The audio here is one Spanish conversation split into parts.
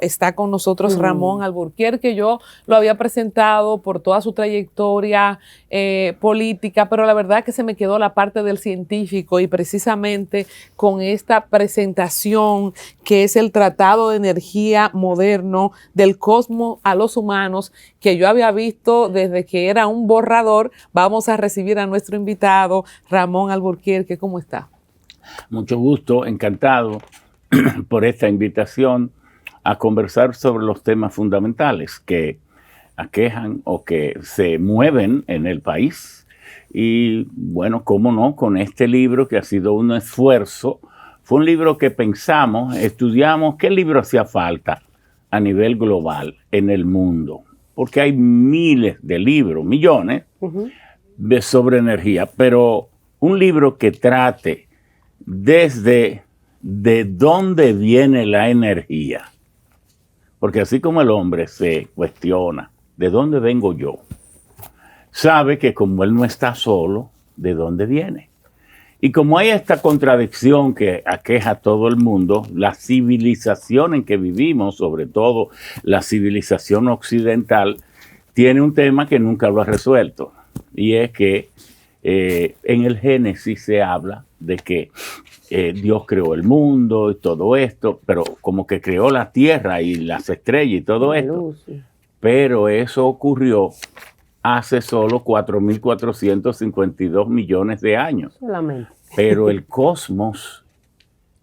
está con nosotros Ramón Alburquerque. Yo lo había presentado por toda su trayectoria política, pero la verdad que se me quedó la parte del científico y precisamente con esta presentación que es el Tratado de Energía Moderno del Cosmos a los Humanos, que yo había visto desde que era un borrador. Vamos a recibir a nuestro invitado, Ramón Alburquerque. ¿Cómo está? Mucho gusto, encantado por esta invitación a conversar sobre los temas fundamentales que aquejan o que se mueven en el país. Y bueno, cómo no, con este libro que ha sido un esfuerzo, fue un libro que pensamos, estudiamos qué libro hacía falta a nivel global en el mundo, porque hay miles de libros, millones, sobre energía, pero un libro que trate desde de dónde viene la energía. Porque así como el hombre se cuestiona, ¿de dónde vengo yo? Sabe que como él no está solo, ¿de dónde viene? Y como hay esta contradicción que aqueja a todo el mundo, la civilización en que vivimos, sobre todo la civilización occidental, tiene un tema que nunca lo ha resuelto. Y es que en el Génesis se habla de que Dios creó el mundo y todo esto, pero como que creó la tierra y las estrellas y todo esto. Pero eso ocurrió hace solo 4.452 millones de años. Solamente. Pero el cosmos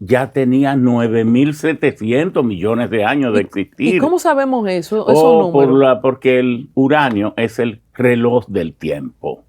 ya tenía 9.700 millones de años de existir. ¿Y cómo sabemos eso, esos números? Porque el uranio es el reloj del tiempo.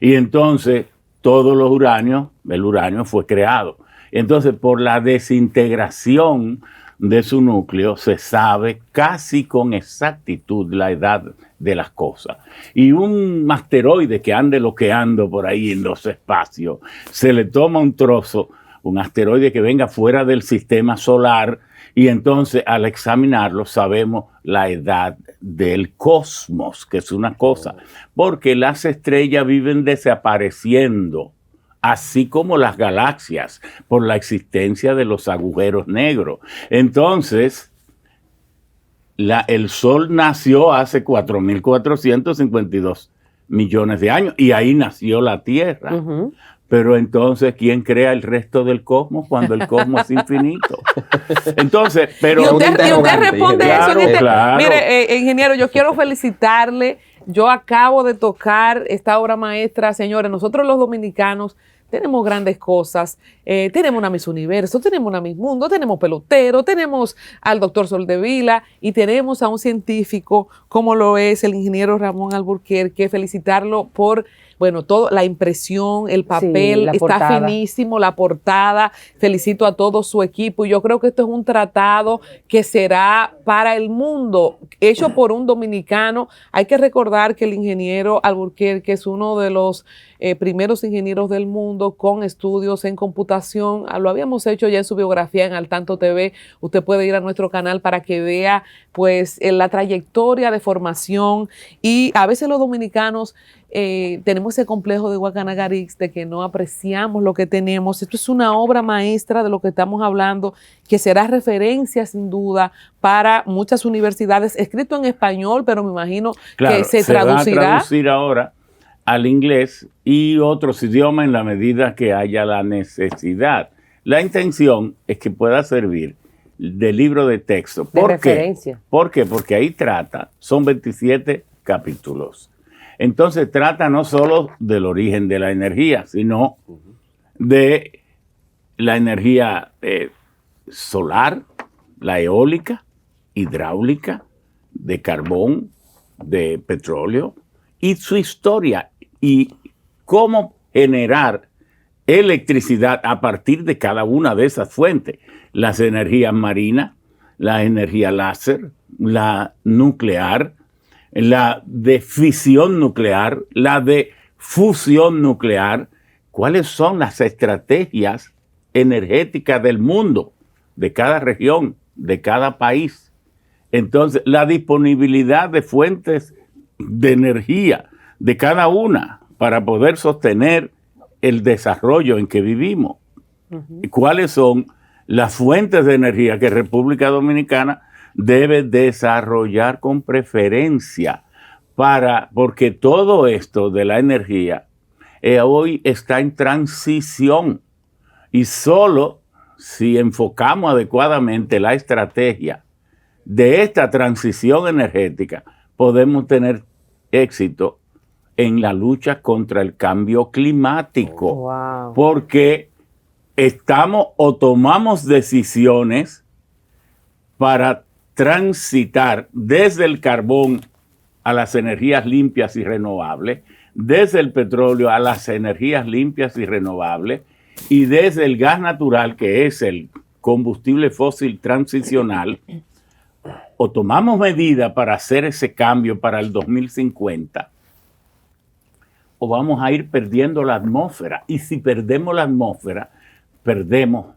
Y entonces todos los uranios, el uranio fue creado. Entonces, por la desintegración de su núcleo, se sabe casi con exactitud la edad de las cosas. Y un asteroide que ande loqueando por ahí en los espacios, se le toma un trozo, un asteroide que venga fuera del sistema solar, y entonces al examinarlo sabemos la edad del cosmos, que es una cosa, porque las estrellas viven desapareciendo, así como las galaxias, por la existencia de los agujeros negros. Entonces, el Sol nació hace 4.452 millones de años, y ahí nació la Tierra. Pero entonces, ¿quién crea el resto del cosmos cuando el cosmos es infinito? Entonces, pero... Y usted responde claro, eso. Claro. Mire, ingeniero, yo quiero felicitarle. Yo acabo de tocar esta obra maestra. Señores, nosotros los dominicanos tenemos grandes cosas. Tenemos una Miss Universo, tenemos una Miss Mundo, tenemos pelotero, tenemos al doctor Soldevila y tenemos a un científico como lo es el ingeniero Ramón Alburquerque. Felicitarlo por... Bueno, todo, la impresión, el papel, sí, está finísimo, la portada. Felicito a todo su equipo. Y yo creo que esto es un tratado que será para el mundo, hecho por un dominicano. Hay que recordar que el ingeniero Alburquerque es uno de los primeros ingenieros del mundo con estudios en computación. Lo habíamos hecho ya en su biografía en Al Tanto TV. Usted puede ir a nuestro canal para que vea pues la trayectoria de formación. Y a veces los dominicanos tenemos ese complejo de Guacanagarix, de que no apreciamos lo que tenemos. Esto es una obra maestra de lo que estamos hablando, que será referencia sin duda para muchas universidades, escrito en español, pero me imagino que se traducirá. Va a traducir ahora al inglés y otros idiomas en la medida que haya la necesidad. La intención es que pueda servir de libro de texto. ¿Por qué? ¿Por qué? Porque ahí son 27 capítulos. Entonces trata no solo del origen de la energía, sino de la energía solar, la eólica, hidráulica, de carbón, de petróleo, y su historia y cómo generar electricidad a partir de cada una de esas fuentes. Las energías marinas, la energía láser, la nuclear, la de fisión nuclear, la de fusión nuclear. ¿Cuáles son las estrategias energéticas del mundo, de cada región, de cada país? Entonces, la disponibilidad de fuentes de energía de cada una para poder sostener el desarrollo en que vivimos. ¿Cuáles son las fuentes de energía que República Dominicana debe desarrollar con preferencia porque todo esto de la energía hoy está en transición y solo si enfocamos adecuadamente la estrategia de esta transición energética podemos tener éxito en la lucha contra el cambio climático. Wow. Porque estamos o tomamos decisiones para transitar desde el carbón a las energías limpias y renovables, desde el petróleo a las energías limpias y renovables, y desde el gas natural, que es el combustible fósil transicional, o tomamos medidas para hacer ese cambio para el 2050, o vamos a ir perdiendo la atmósfera. Y si perdemos la atmósfera, perdemos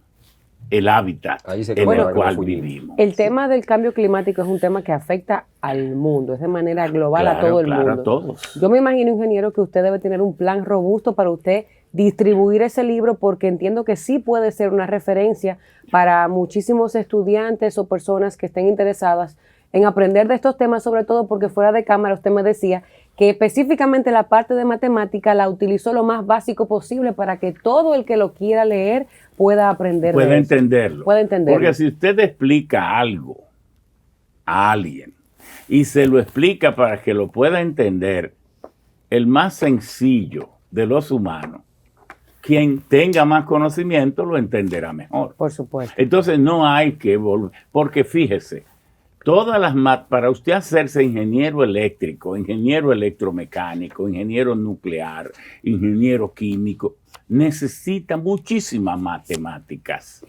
el hábitat en el cual vivimos. El tema del cambio climático es un tema que afecta al mundo, es de manera global, a todo el mundo. A todos. Yo me imagino, ingeniero, que usted debe tener un plan robusto para usted distribuir ese libro, porque entiendo que sí puede ser una referencia para muchísimos estudiantes o personas que estén interesadas en aprender de estos temas, sobre todo porque fuera de cámara usted me decía que específicamente la parte de matemática la utilizó lo más básico posible para que todo el que lo quiera leer pueda aprender puede entenderlo. Puede entenderlo. Porque si usted explica algo a alguien y se lo explica para que lo pueda entender, el más sencillo de los humanos, quien tenga más conocimiento lo entenderá mejor. Por supuesto. Entonces no hay que volver, porque fíjese, para usted hacerse ingeniero eléctrico, ingeniero electromecánico, ingeniero nuclear, ingeniero químico, necesita muchísimas matemáticas.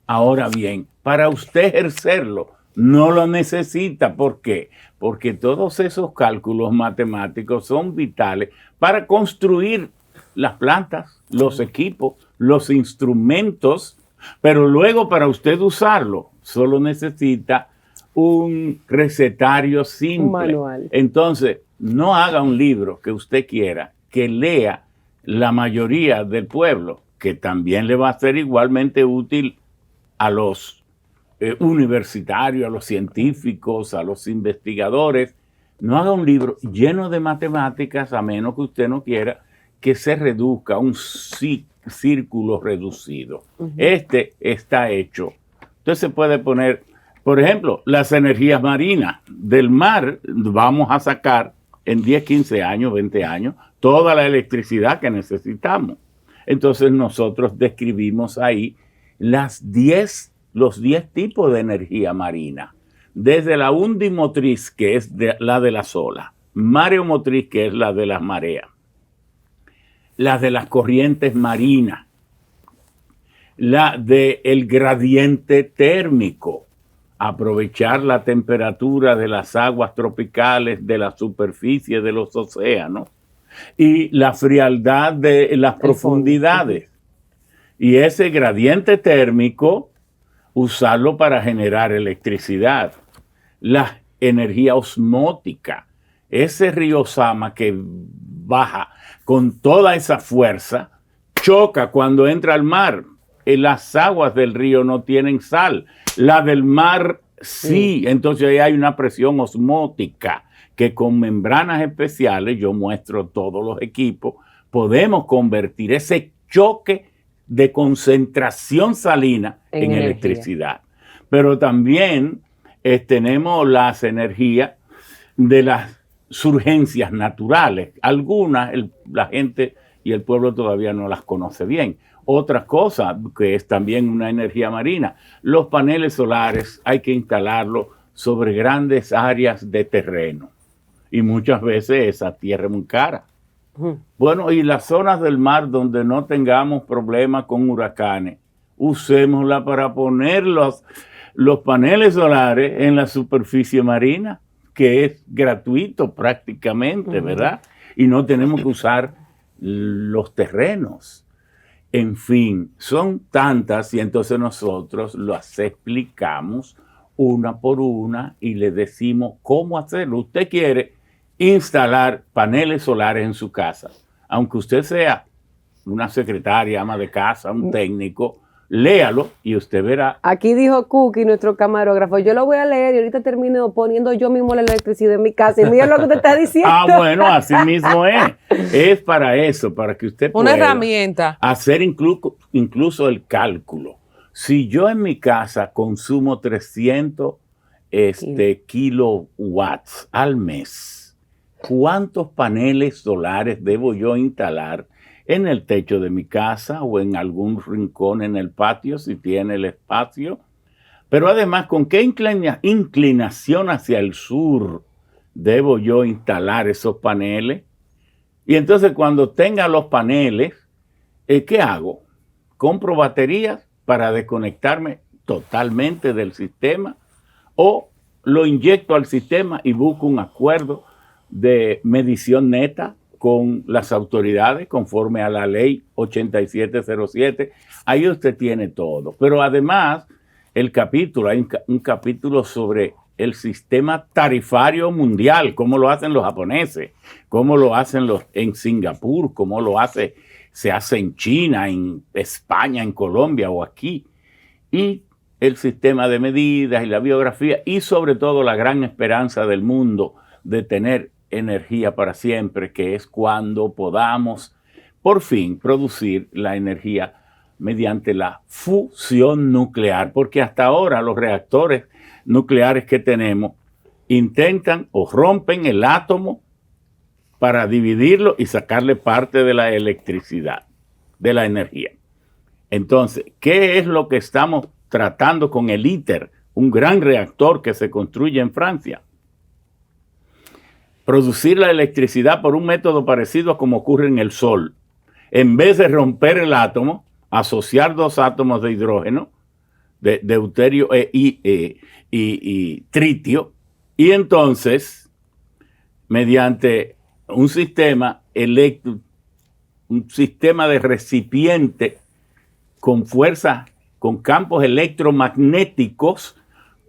Ahora bien, para usted ejercerlo, no lo necesita. ¿Por qué? Porque todos esos cálculos matemáticos son vitales para construir las plantas, los equipos, los instrumentos, pero luego para usted usarlo, solo necesita un recetario simple. Un manual. Entonces, no haga un libro que usted quiera que lea la mayoría del pueblo, que también le va a ser igualmente útil a los universitarios, a los científicos, a los investigadores. No haga un libro lleno de matemáticas, a menos que usted no quiera que se reduzca a un círculo reducido. Este está hecho. Entonces se puede poner, por ejemplo, las energías marinas del mar. Vamos a sacar en 10, 15 años, 20 años, toda la electricidad que necesitamos. Entonces nosotros describimos ahí los 10 tipos de energía marina. Desde la undimotriz, que es la de las olas, mareomotriz, que es la de las mareas, la de las corrientes marinas, la del gradiente térmico, aprovechar la temperatura de las aguas tropicales, de la superficie de los océanos, y la frialdad de las profundidades. Y ese gradiente térmico, usarlo para generar electricidad. La energía osmótica, ese río Sama que baja con toda esa fuerza, choca cuando entra al mar. Las aguas del río no tienen sal, la del mar sí. Entonces ahí hay una presión osmótica que con membranas especiales, yo muestro todos los equipos, podemos convertir ese choque de concentración salina en electricidad. Pero también tenemos las energías de las surgencias naturales. Algunas la gente y el pueblo todavía no las conoce bien. Otra cosa que es también una energía marina, los paneles solares hay que instalarlos sobre grandes áreas de terreno. Y muchas veces esa tierra es muy cara. Bueno, y las zonas del mar donde no tengamos problemas con huracanes, usémosla para poner los paneles solares en la superficie marina, que es gratuito prácticamente, ¿verdad? Y no tenemos que usar los terrenos. En fin, son tantas, y entonces nosotros las explicamos una por una y le decimos cómo hacerlo. Usted quiere instalar paneles solares en su casa, aunque usted sea una secretaria, ama de casa, un técnico, léalo y usted verá. Aquí dijo Cookie, nuestro camarógrafo, yo lo voy a leer y ahorita termino poniendo yo mismo la electricidad en mi casa. Y mira lo que usted está diciendo. Bueno, así mismo es. Es para eso, para que usted Una pueda herramienta. hacer incluso el cálculo. Si yo en mi casa consumo 300 kilowatts al mes, ¿cuántos paneles solares debo yo instalar en el techo de mi casa o en algún rincón en el patio, si tiene el espacio? Pero además, ¿con qué inclinación hacia el sur debo yo instalar esos paneles? Y entonces cuando tenga los paneles, ¿qué hago? ¿Compro baterías para desconectarme totalmente del sistema? ¿O lo inyecto al sistema y busco un acuerdo de medición neta con las autoridades conforme a la ley 8707? Ahí usted tiene todo. Pero además, hay un capítulo sobre el sistema tarifario mundial, cómo lo hacen los japoneses, cómo lo hacen en Singapur, cómo se hace en China, en España, en Colombia o aquí. Y el sistema de medidas y la biografía y sobre todo la gran esperanza del mundo de tener energía para siempre, que es cuando podamos por fin producir la energía mediante la fusión nuclear, porque hasta ahora los reactores nucleares que tenemos intentan o rompen el átomo para dividirlo y sacarle parte de la electricidad, de la energía. Entonces, ¿qué es lo que estamos tratando con el ITER, un gran reactor que se construye en Francia? Producir la electricidad por un método parecido a como ocurre en el Sol. En vez de romper el átomo, asociar dos átomos de hidrógeno, de deuterio y tritio, y entonces, mediante un sistema de recipiente con fuerza, con campos electromagnéticos,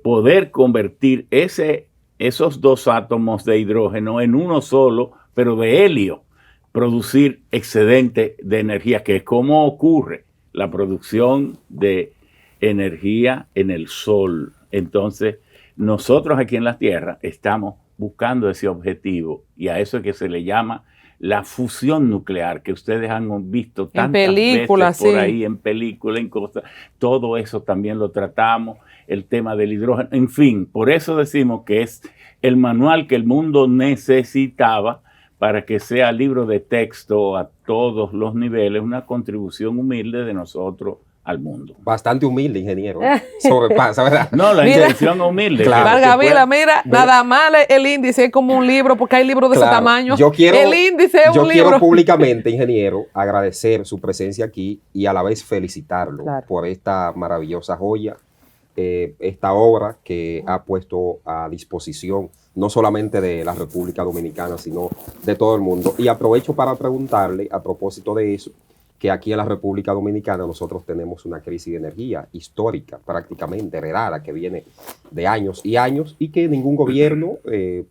poder convertir esos dos átomos de hidrógeno en uno solo, pero de helio, producir excedente de energía, que es como ocurre la producción de energía en el Sol. Entonces, nosotros aquí en la Tierra estamos buscando ese objetivo y a eso es que se le llama la fusión nuclear, que ustedes han visto tantas veces por ahí, en películas, en cosas. Todo eso también lo tratamos, el tema del hidrógeno, en fin, por eso decimos que es el manual que el mundo necesitaba para que sea libro de texto a todos los niveles, una contribución humilde de nosotros al mundo. Bastante humilde, ingeniero. Sobrepasa, ¿verdad? No, la intención humilde. Claro. Vargavila, mira, nada más el índice es como un libro, porque hay libros de ese tamaño. El índice es un libro. Yo quiero públicamente, ingeniero, agradecer su presencia aquí y a la vez felicitarlo por esta maravillosa joya, esta obra que ha puesto a disposición no solamente de la República Dominicana, sino de todo el mundo. Y aprovecho para preguntarle, a propósito de eso, que aquí en la República Dominicana nosotros tenemos una crisis de energía histórica, prácticamente heredada, que viene de años y años y que ningún gobierno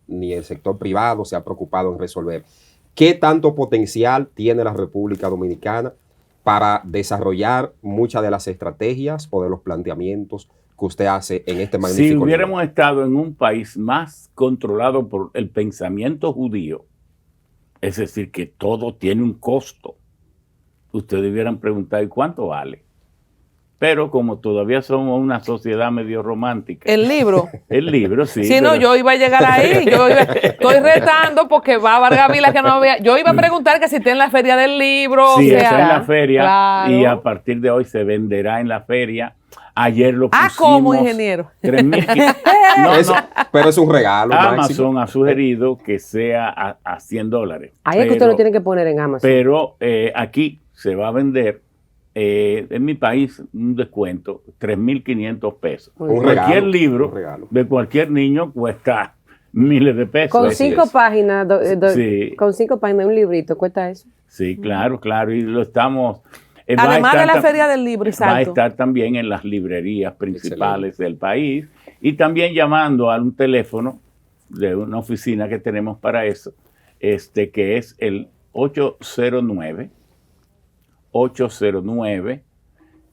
ni el sector privado se ha preocupado en resolver. ¿Qué tanto potencial tiene la República Dominicana para desarrollar muchas de las estrategias o de los planteamientos que usted hace en este magnífico Si hubiéramos libro? estado en un país más controlado por el pensamiento judío, es decir, que todo tiene un costo, ustedes hubieran preguntado, ¿y cuánto vale? Pero como todavía somos una sociedad medio romántica. El libro. El libro, sí. Sí, no, yo iba a llegar ahí. Estoy retando porque va Vargavila que no había. Yo iba a preguntar que si está en la feria del libro. Sí, o sea, está en la feria. claro. Y a partir de hoy se venderá en la feria. Ayer lo pusimos. ¿Cómo, ingeniero? 3.000. Pero es un regalo. Amazon Máximo ha sugerido que sea a $100. Ahí es que usted lo tiene que poner en Amazon. Pero aquí se va a vender, en mi país, un descuento, 3.500 pesos. Cualquier libro de cualquier niño cuesta miles de pesos. Con 5 páginas, Sí. con 5 páginas, un librito, ¿cuesta eso? Sí, claro, y lo estamos... Además de la feria del libro, exacto. Va a estar también en las librerías principales del país y también llamando a un teléfono de una oficina que tenemos para eso, que es el 809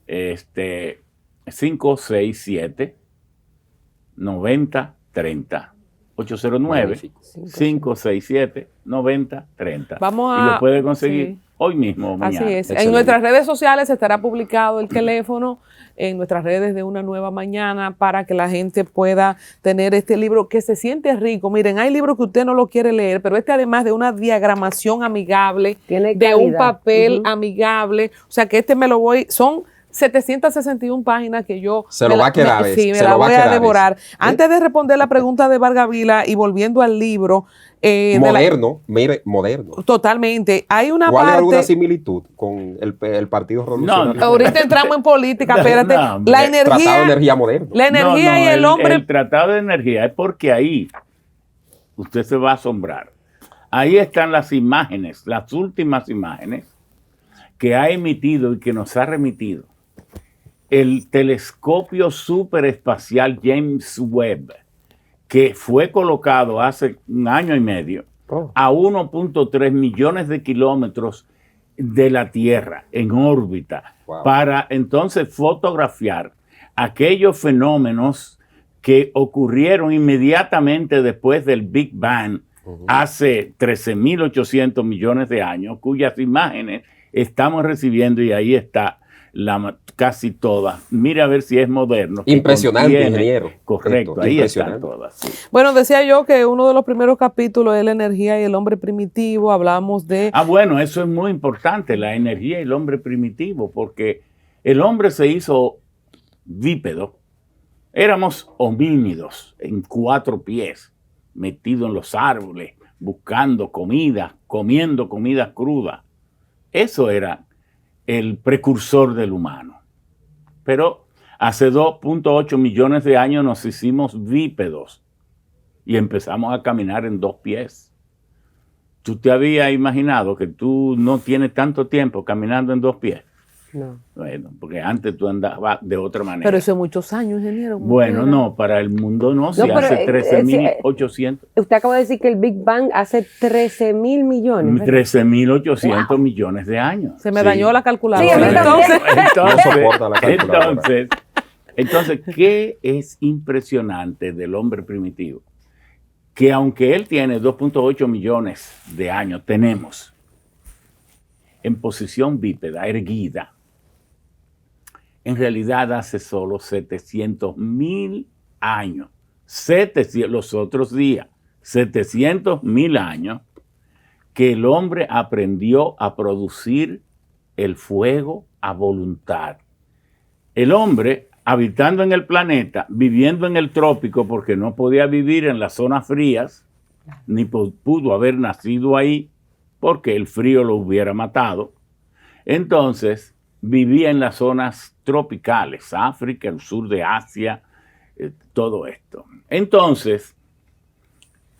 567-9030. 809-567-9030. Vamos a, y lo puede conseguir sí, hoy mismo o mañana. Así es. Excelente. En nuestras redes sociales estará publicado el teléfono, en nuestras redes de Una Nueva Mañana, para que la gente pueda tener este libro que se siente rico. Miren, hay libros que usted no lo quiere leer, pero este, además de una diagramación amigable, Tiene de un calidad. papel amigable, o sea que este me lo voy, son 761 páginas que yo Se lo va a quedar sí, me se la lo va a voy a quedar devorar. Antes de responder la pregunta de Vargas Vila y volviendo al libro, moderno, mire, moderno. totalmente, hay una ¿Cuál es parte. alguna similitud con el Partido Revolucionario? No. Ahorita entramos en política, espérate. No, hombre. La Tratado de energía, energía moderno. la energía No, y el hombre. El tratado de energía es porque ahí usted se va a asombrar. Ahí están las imágenes, las últimas imágenes que ha emitido y que nos ha remitido el telescopio superespacial James Webb, que fue colocado hace 1 año y medio a 1.3 millones de kilómetros de la Tierra en órbita, para entonces fotografiar aquellos fenómenos que ocurrieron inmediatamente después del Big Bang hace 13.800 millones de años, cuyas imágenes estamos recibiendo, y ahí está casi todas. Mira a ver si es moderno. Impresionante, ingeniero. Correcto, ahí están todas. Sí. Bueno, decía yo que uno de los primeros capítulos es la energía y el hombre primitivo. Hablamos de... Bueno, eso es muy importante, la energía y el hombre primitivo, porque el hombre se hizo bípedo. Éramos homínidos en 4 pies, metidos en los árboles, buscando comida, comiendo comida cruda. Eso era el precursor del humano. Pero hace 2.8 millones de años nos hicimos bípedos y empezamos a caminar en 2 pies. ¿Tú te habías imaginado que tú no tienes tanto tiempo caminando en 2 pies? No. Bueno, porque antes tú andabas de otra manera. Pero eso es muchos años, ingeniero. Bueno, no, para el mundo no, si hace 13.800. Usted acaba de decir que el Big Bang hace 13.000 millones. 13.800 millones de años. Se me dañó la calculadora. Sí, No soporta la calculadora. Entonces, ¿qué es impresionante del hombre primitivo? Que aunque él tiene 2.8 millones de años, tenemos en posición bípeda, erguida, en realidad hace solo 700.000 años, los otros días, 700.000 años, que el hombre aprendió a producir el fuego a voluntad. El hombre, habitando en el planeta, viviendo en el trópico, porque no podía vivir en las zonas frías, ni pudo haber nacido ahí, porque el frío lo hubiera matado. Entonces, vivía en las zonas tropicales, África, el sur de Asia, todo esto. Entonces,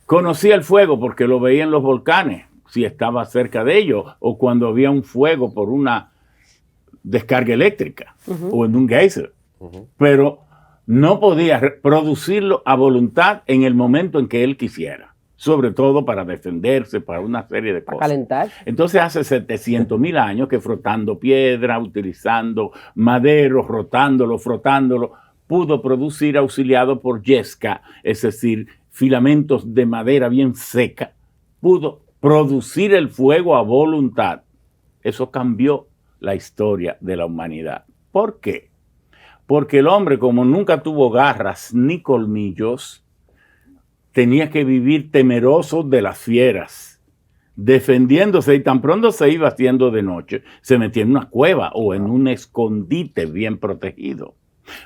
conocía el fuego porque lo veía en los volcanes, si estaba cerca de ellos, o cuando había un fuego por una descarga eléctrica, o en un geyser. Pero no podía producirlo a voluntad en el momento en que él quisiera. Sobre todo para defenderse, para una serie de cosas. Para calentar. Entonces hace 700.000 años que frotando piedra, utilizando madero, frotándolo, pudo producir, auxiliado por yesca, es decir, filamentos de madera bien seca, pudo producir el fuego a voluntad. Eso cambió la historia de la humanidad. ¿Por qué? Porque el hombre, como nunca tuvo garras ni colmillos, tenía que vivir temeroso de las fieras, defendiéndose, y tan pronto se iba haciendo de noche, se metía en una cueva o en un escondite bien protegido.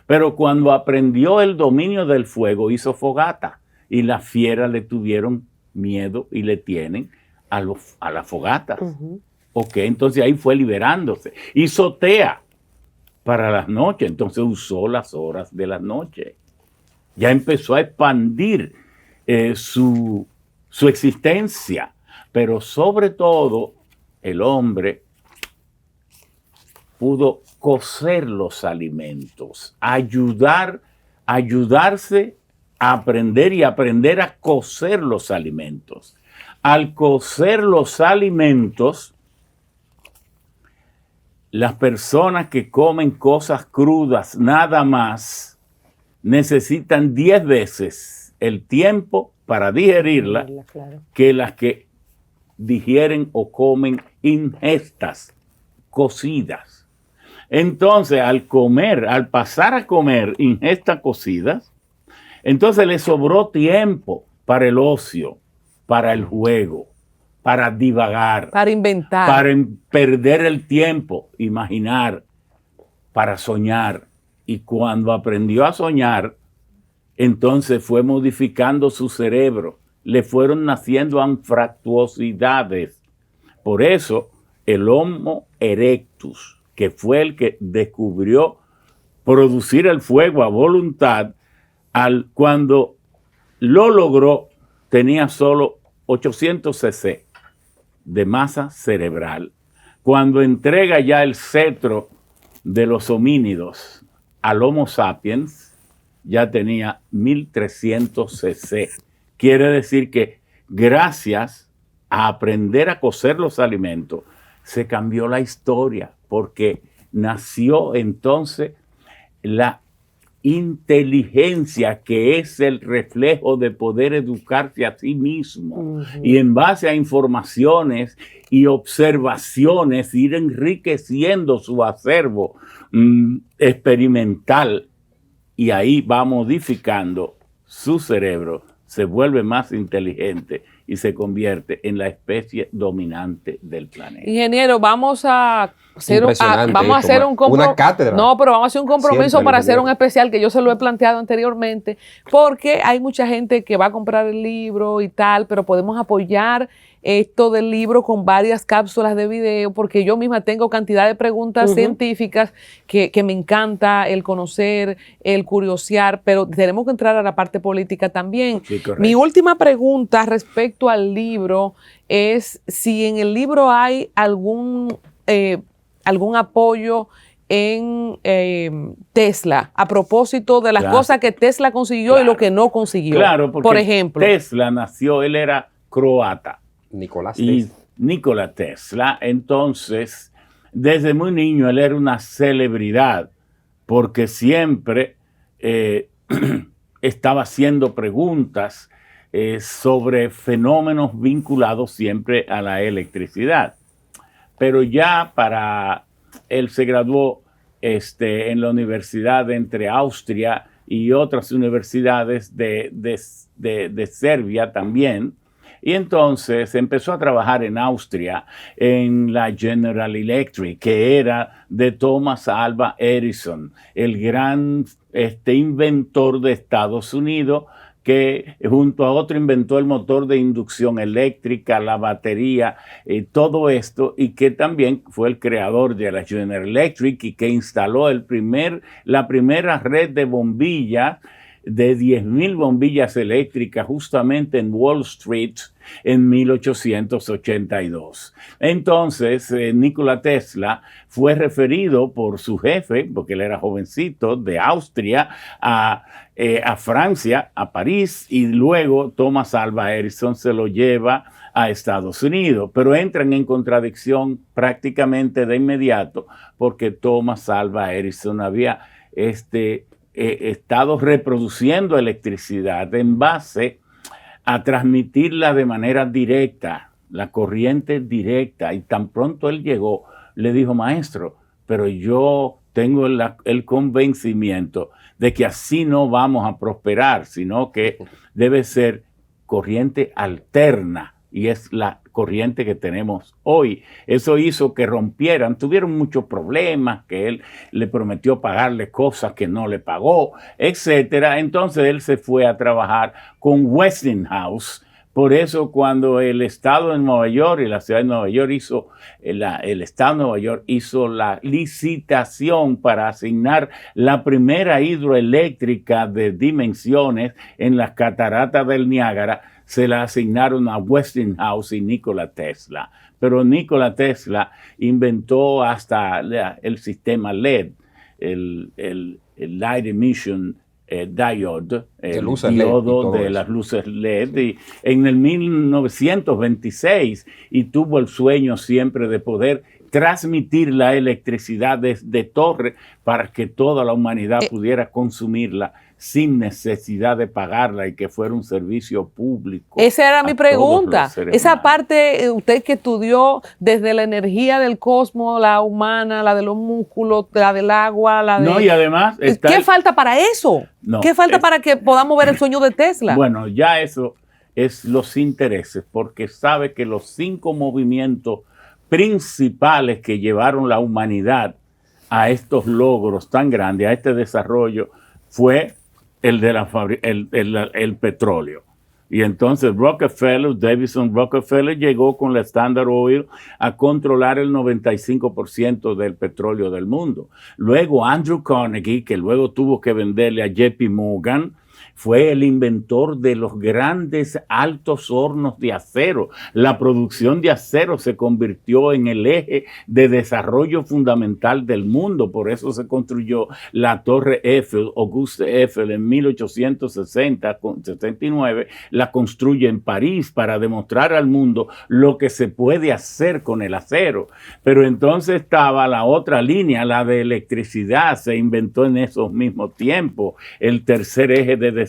Pero cuando aprendió el dominio del fuego, hizo fogata, y las fieras le tuvieron miedo y le tienen a las fogatas. Ok, entonces ahí fue liberándose. Hizo tea para las noches, entonces usó las horas de la noche. Ya empezó a expandir su existencia, pero sobre todo el hombre pudo cocer los alimentos, ayudarse a aprender y aprender a cocer los alimentos. Al cocer los alimentos, las personas que comen cosas crudas nada más necesitan 10 veces el tiempo para digerirla que las que digieren o comen ingestas cocidas. Entonces, al pasar a comer ingestas cocidas, entonces le sobró tiempo para el ocio, para el juego, para divagar, para inventar, para perder el tiempo, imaginar, para soñar. Y cuando aprendió a soñar, entonces fue modificando su cerebro. Le fueron naciendo anfractuosidades. Por eso, el Homo erectus, que fue el que descubrió producir el fuego a voluntad, cuando lo logró, tenía solo 800 cc de masa cerebral. Cuando entrega ya el cetro de los homínidos al Homo sapiens, ya tenía 1300 cc. Quiere decir que gracias a aprender a cocer los alimentos, se cambió la historia, porque nació entonces la inteligencia, que es el reflejo de poder educarse a sí mismo, y en base a informaciones y observaciones ir enriqueciendo su acervo experimental, y ahí va modificando su cerebro, se vuelve más inteligente y se convierte en la especie dominante del planeta. Ingeniero, vamos a hacer una cátedra. No, pero vamos a hacer un compromiso para hacer un especial, que yo se lo he planteado anteriormente, porque hay mucha gente que va a comprar el libro y tal, pero podemos apoyar esto del libro con varias cápsulas de video, porque yo misma tengo cantidad de preguntas científicas que me encanta el conocer, el curiosear, pero tenemos que entrar a la parte política también. Sí, mi última pregunta respecto al libro es si en el libro hay algún apoyo en Tesla, a propósito de las cosas que Tesla consiguió y lo que no consiguió. Claro, porque por ejemplo, Tesla nació, él era croata. Nikola Tesla. Entonces, desde muy niño él era una celebridad, porque siempre estaba haciendo preguntas sobre fenómenos vinculados siempre a la electricidad. Pero ya él se graduó en la universidad entre Austria y otras universidades de Serbia también. Y entonces empezó a trabajar en Austria, en la General Electric, que era de Thomas Alva Edison, el gran inventor de Estados Unidos, que junto a otro inventó el motor de inducción eléctrica, la batería, todo esto, y que también fue el creador de la General Electric y que instaló la primera red de bombillas, de 10,000 bombillas eléctricas justamente en Wall Street en 1882. Entonces, Nikola Tesla fue referido por su jefe, porque él era jovencito, de Austria a Francia, a París, y luego Thomas Alva Edison se lo lleva a Estados Unidos, pero entran en contradicción prácticamente de inmediato, porque Thomas Alva Edison había estado reproduciendo electricidad en base a transmitirla de manera directa, la corriente directa, y tan pronto él llegó, le dijo: maestro, pero yo tengo el convencimiento de que así no vamos a prosperar, sino que debe ser corriente alterna, y es la corriente que tenemos hoy. Eso hizo que tuvieron muchos problemas, que él le prometió pagarle cosas que no le pagó, etcétera. Entonces él se fue a trabajar con Westinghouse. Por eso cuando el estado de Nueva York y la ciudad de Nueva York el estado de Nueva York hizo la licitación para asignar la primera hidroeléctrica de dimensiones en las cataratas del Niágara, se la asignaron a Westinghouse y Nikola Tesla. Pero Nikola Tesla inventó hasta el sistema LED, el Light Emission diode, el luces diodo LED de las luces LED, y en el 1926, y tuvo el sueño siempre de poder transmitir la electricidad desde torre para que toda la humanidad pudiera consumirla sin necesidad de pagarla y que fuera un servicio público. Esa era mi pregunta. Esa parte, usted que estudió desde la energía del cosmos, la humana, la de los músculos, la del agua, la de... No, y además... ¿Qué falta para eso? No, ¿Qué falta para que podamos ver el sueño de Tesla? Bueno, ya eso es los intereses, porque sabe que los 5 movimientos principales que llevaron la humanidad a estos logros tan grandes, a este desarrollo, fue el de el petróleo. Y entonces Davison Rockefeller llegó con la Standard Oil a controlar el 95% del petróleo del mundo. Luego Andrew Carnegie, que luego tuvo que venderle a JP Morgan, fue el inventor de los grandes altos hornos de acero. La producción de acero se convirtió en el eje de desarrollo fundamental del mundo. Por eso se construyó la Torre Eiffel, Auguste Eiffel, en 1869. La construye en París para demostrar al mundo lo que se puede hacer con el acero. Pero entonces estaba la otra línea, la de electricidad. Se inventó en esos mismos tiempos. El tercer eje de desarrollo.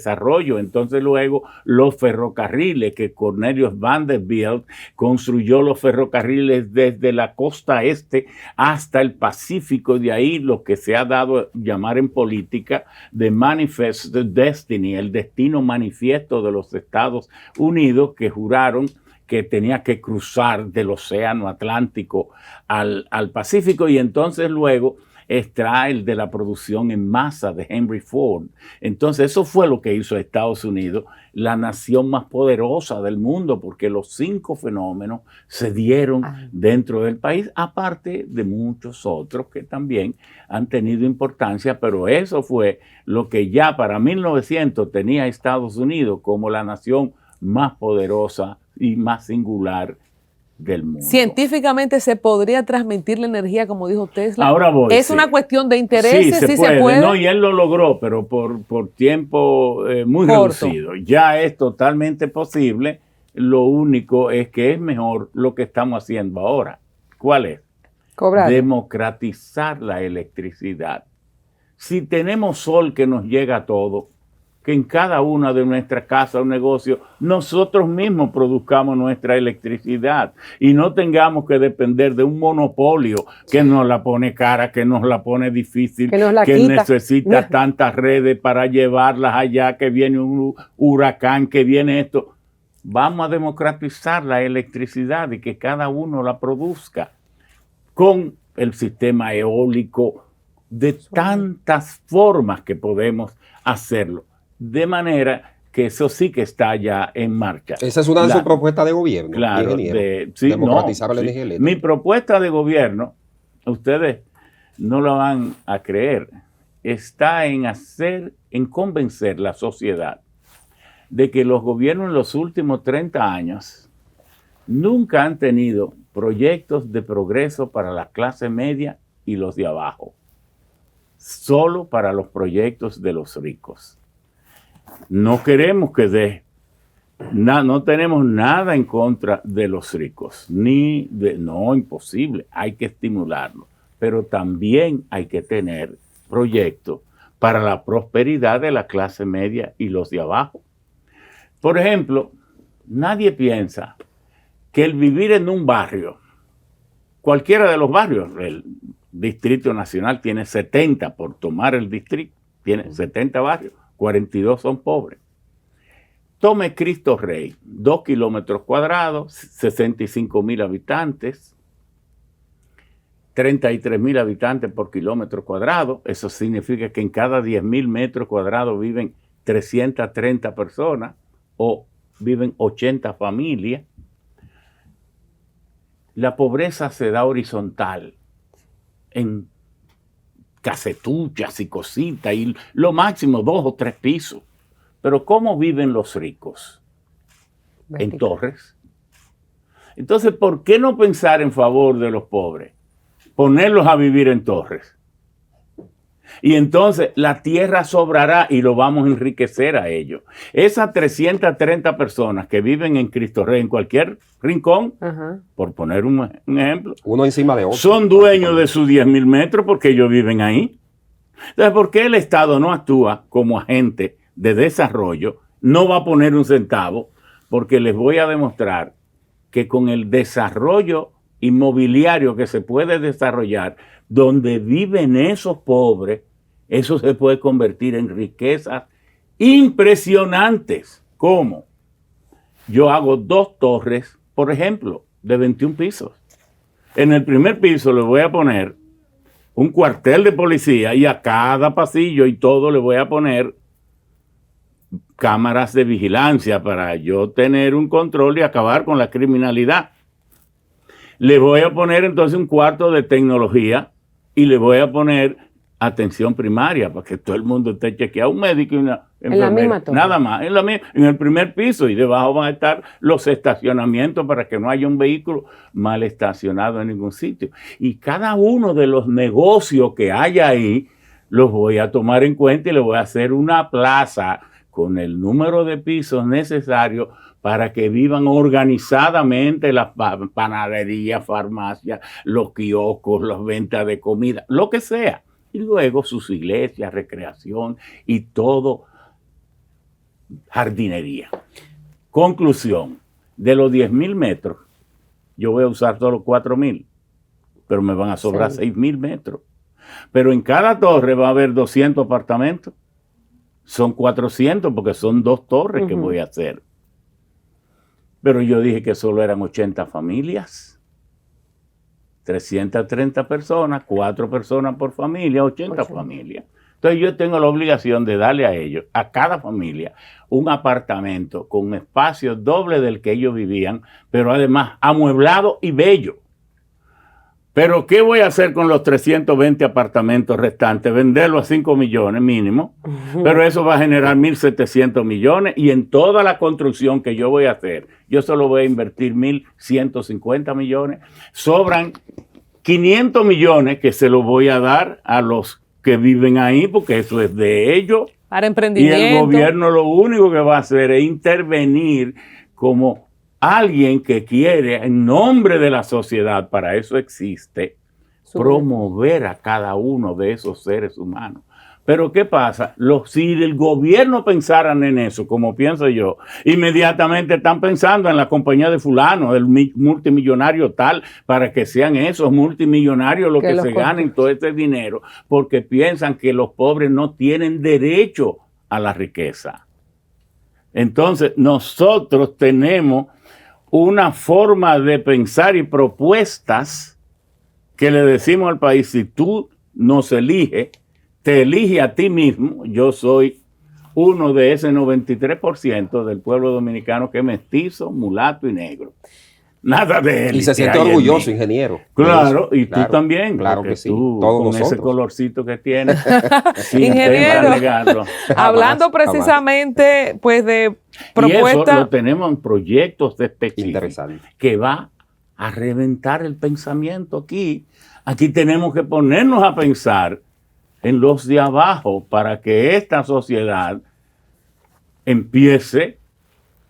Entonces luego los ferrocarriles, que Cornelius Vanderbilt construyó los ferrocarriles desde la costa este hasta el Pacífico, de ahí lo que se ha dado a llamar en política the Manifest Destiny, el destino manifiesto de los Estados Unidos, que juraron que tenía que cruzar del océano Atlántico al Pacífico, y entonces luego extrae el de la producción en masa de Henry Ford. Entonces eso fue lo que hizo Estados Unidos la nación más poderosa del mundo, porque los 5 fenómenos se dieron dentro del país, aparte de muchos otros que también han tenido importancia, pero eso fue lo que ya para 1900 tenía Estados Unidos como la nación más poderosa y más singular del mundo. Científicamente se podría transmitir la energía, como dijo Tesla. Ahora voy. Es una cuestión de intereses, sí se puede. No, y él lo logró, pero por tiempo muy corto, reducido. Ya es totalmente posible. Lo único es que es mejor lo que estamos haciendo ahora. ¿Cuál es? Cobrar. Democratizar la electricidad. Si tenemos sol que nos llega a todo, que en cada una de nuestras casas o negocios nosotros mismos produzcamos nuestra electricidad y no tengamos que depender de un monopolio que nos la pone cara, que nos la pone difícil, que necesita tantas redes para llevarlas allá, que viene un huracán, que viene esto. Vamos a democratizar la electricidad y que cada uno la produzca con el sistema eólico, de tantas formas que podemos hacerlo. De manera que eso sí que está ya en marcha. Esa es una de sus propuestas de gobierno. Claro, democratizar la energía eléctrica. Mi propuesta de gobierno, ustedes no lo van a creer, está en convencer la sociedad de que los gobiernos en los últimos 30 años nunca han tenido proyectos de progreso para la clase media y los de abajo, solo para los proyectos de los ricos. No queremos que no tenemos nada en contra de los ricos, no, imposible, hay que estimularlo, pero también hay que tener proyectos para la prosperidad de la clase media y los de abajo. Por ejemplo, nadie piensa que el vivir en un barrio, cualquiera de los barrios, el Distrito Nacional tiene 70, por tomar el distrito, tiene 70 barrios, 42 son pobres. Tome Cristo Rey, 2 kilómetros cuadrados, 65,000 habitantes, 33,000 habitantes por kilómetro cuadrado. Eso significa que en cada 10,000 metros cuadrados viven 330 personas o viven 80 familias. La pobreza se da horizontal en casetuchas y cositas, y lo máximo 2 o 3 pisos. Pero ¿cómo viven los ricos? En torres. Entonces, ¿por qué no pensar en favor de los pobres? Ponerlos a vivir en torres. Y entonces la tierra sobrará y lo vamos a enriquecer a ellos. Esas 330 personas que viven en Cristo Rey, en cualquier rincón, por poner un ejemplo, uno encima de otro, son dueños de sus 10,000 metros porque ellos viven ahí. Entonces, ¿por qué el Estado no actúa como agente de desarrollo? No va a poner un centavo, porque les voy a demostrar que con el desarrollo inmobiliario que se puede desarrollar, donde viven esos pobres, eso se puede convertir en riquezas impresionantes. ¿Cómo? Yo hago 2 torres, por ejemplo, de 21 pisos. En el primer piso le voy a poner un cuartel de policía y a cada pasillo y todo le voy a poner cámaras de vigilancia para yo tener un control y acabar con la criminalidad. Le voy a poner entonces un cuarto de tecnología y le voy a poner atención primaria para que todo el mundo esté chequeado, un médico y una enfermera. En la misma torre. Nada más, en el primer piso, y debajo van a estar los estacionamientos para que no haya un vehículo mal estacionado en ningún sitio. Y cada uno de los negocios que haya ahí los voy a tomar en cuenta y le voy a hacer una plaza con el número de pisos necesarios para que vivan organizadamente las panaderías, farmacias, los kioscos, las ventas de comida, lo que sea. Y luego sus iglesias, recreación y todo, jardinería. Conclusión, de los 10,000 metros, yo voy a usar solo 4,000, pero me van a sobrar 6,000 metros. Pero en cada torre va a haber 200 apartamentos. Son 400 porque son 2 torres que voy a hacer. Pero yo dije que solo eran 80 familias. 330 personas, 4 personas por familia, 80 familias. Entonces yo tengo la obligación de darle a ellos, a cada familia, un apartamento con espacio doble del que ellos vivían, pero además amueblado y bello. Pero ¿qué voy a hacer con los 320 apartamentos restantes? Venderlo a 5 millones mínimo, pero eso va a generar 1.700 millones y en toda la construcción que yo voy a hacer, yo solo voy a invertir 1.150 millones. Sobran 500 millones que se los voy a dar a los que viven ahí porque eso es de ellos. Para emprendimiento. Y el gobierno lo único que va a hacer es intervenir como alguien que quiere, en nombre de la sociedad, para eso existe, promover a cada uno de esos seres humanos. Pero ¿qué pasa? Si el gobierno pensaran en eso, como pienso yo, inmediatamente están pensando en la compañía de fulano, del multimillonario tal, para que sean esos multimillonarios los que se ganen todo ese dinero, porque piensan que los pobres no tienen derecho a la riqueza. Entonces, nosotros tenemos una forma de pensar y propuestas que le decimos al país: si tú nos eliges, te elige a ti mismo. Yo soy uno de ese 93% del pueblo dominicano que es mestizo, mulato y negro. Nada de él. Y se siente orgulloso, ingeniero. Claro, y tú también. Claro que sí. Tú, todos con nosotros. ese colorcito que tienes. Ingeniero, hablando precisamente pues de propuestas. Y eso lo tenemos en proyectos específicos. Interesante. Que va a reventar el pensamiento aquí. Aquí tenemos que ponernos a pensar en los de abajo para que esta sociedad empiece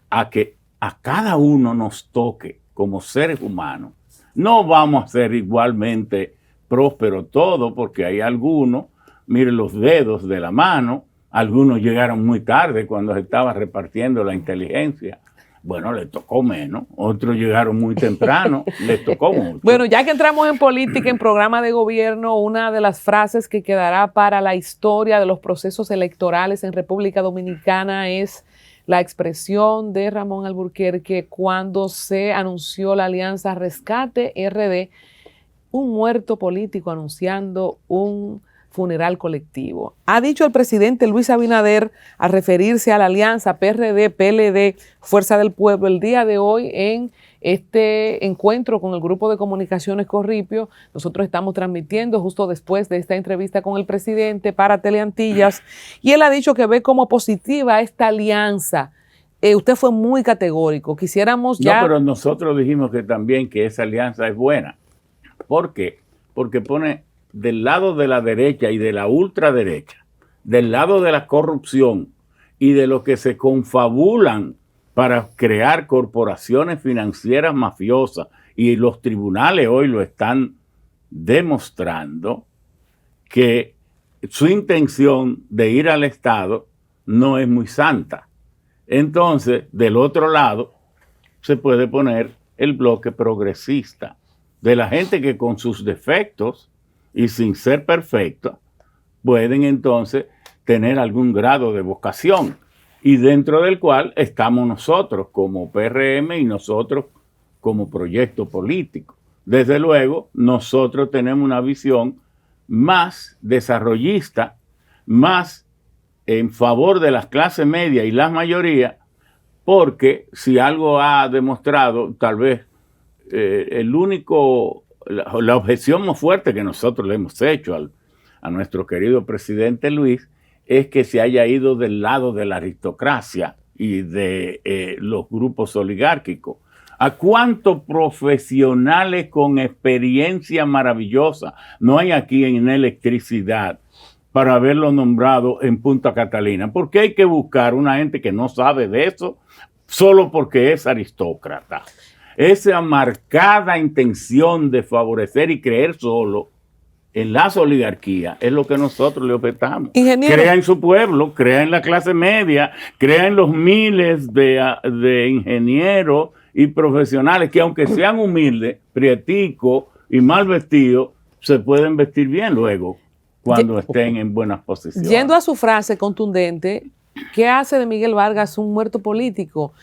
a que a cada uno nos toque como seres humanos. No vamos a ser igualmente prósperos todos, porque hay algunos, miren los dedos de la mano, algunos llegaron muy tarde cuando se estaba repartiendo la inteligencia. Bueno, le tocó menos. Otros llegaron muy temprano, les tocó mucho. Bueno, ya que entramos en política, en programa de gobierno, una de las frases que quedará para la historia de los procesos electorales en República Dominicana es la expresión de Ramón Alburquerque cuando se anunció la alianza Rescate RD, un muerto político anunciando un funeral colectivo. Ha dicho el presidente Luis Abinader al referirse a la alianza PRD, PLD, Fuerza del Pueblo el día de hoy en este encuentro con el grupo de comunicaciones Corripio. Nosotros estamos transmitiendo justo después de esta entrevista con el presidente para Teleantillas y él ha dicho que ve como positiva esta alianza. Usted fue muy categórico. Quisiéramos ya... No, pero nosotros dijimos que también que esa alianza es buena. ¿Por qué? Porque pone del lado de la derecha y de la ultraderecha, del lado de la corrupción y de lo que se confabulan para crear corporaciones financieras mafiosas, y los tribunales hoy lo están demostrando, que su intención de ir al Estado no es muy santa. Entonces, del otro lado, se puede poner el bloque progresista, de la gente que con sus defectos y sin ser perfectos, pueden entonces tener algún grado de vocación, y dentro del cual estamos nosotros como PRM y nosotros como proyecto político. Desde luego, nosotros tenemos una visión más desarrollista, más en favor de las clases medias y las mayorías, porque si algo ha demostrado, tal vez la objeción más fuerte que nosotros le hemos hecho a nuestro querido presidente Luis, es que se haya ido del lado de la aristocracia y de los grupos oligárquicos. ¿A cuántos profesionales con experiencia maravillosa no hay aquí en electricidad para haberlo nombrado en Punta Catalina? ¿Por qué hay que buscar una gente que no sabe de eso solo porque es aristócrata? Esa marcada intención de favorecer y creer solo en las oligarquías es lo que nosotros le objetamos. Ingeniero. Crea en su pueblo, crea en la clase media, crea en los miles de ingenieros y profesionales que, aunque sean humildes, prieticos y mal vestidos, se pueden vestir bien luego cuando estén en buenas posiciones. Yendo a su frase contundente, ¿qué hace de Miguel Vargas un muerto político?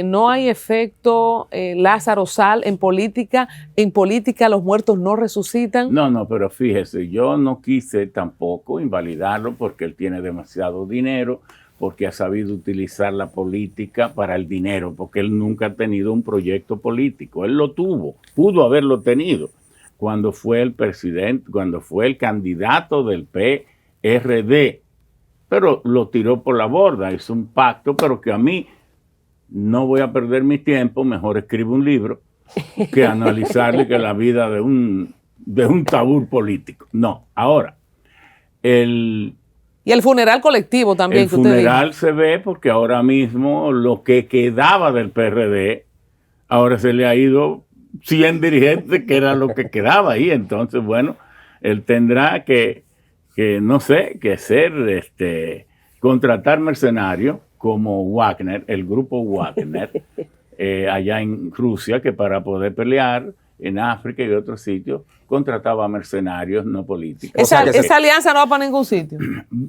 No hay efecto Lázaro Sal en política. En política los muertos no resucitan. No, pero fíjese, yo no quise tampoco invalidarlo porque él tiene demasiado dinero, porque ha sabido utilizar la política para el dinero, porque él nunca ha tenido un proyecto político. Él lo tuvo, pudo haberlo tenido cuando fue el presidente, cuando fue el candidato del PRD, pero lo tiró por la borda, hizo un pacto, pero que a mí no voy a perder mi tiempo, mejor escribo un libro que analizarle que la vida de un tabú político. No, ahora, y el funeral colectivo también. El funeral se ve porque ahora mismo lo que quedaba del PRD, ahora se le ha ido 100 dirigentes, que era lo que quedaba ahí. Entonces, bueno, él tendrá que no sé, que contratar mercenarios como Wagner, el grupo Wagner, allá en Rusia, que para poder pelear en África y otros sitios, contrataba mercenarios no políticos. Esa alianza no va para ningún sitio.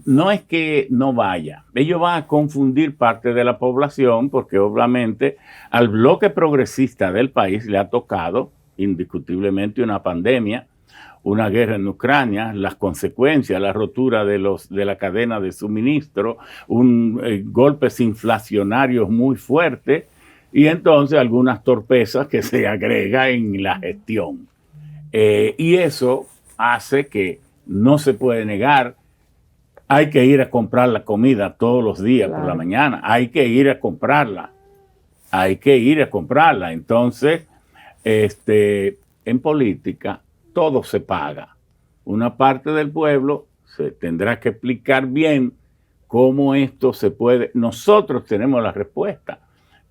No es que no vaya. Ellos van a confundir parte de la población porque obviamente al bloque progresista del país le ha tocado indiscutiblemente una pandemia, una guerra en Ucrania, las consecuencias, la rotura de la cadena de suministro, golpes inflacionarios muy fuertes y entonces algunas torpezas que se agrega en la gestión. Y eso hace que no se puede negar, hay que ir a comprar la comida todos los días por la mañana, hay que ir a comprarla, Entonces, en política, todo se paga. Una parte del pueblo se tendrá que explicar bien cómo esto se puede. Nosotros tenemos la respuesta,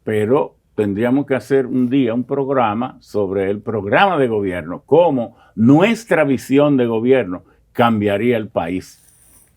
pero tendríamos que hacer un día un programa sobre el programa de gobierno, cómo nuestra visión de gobierno cambiaría el país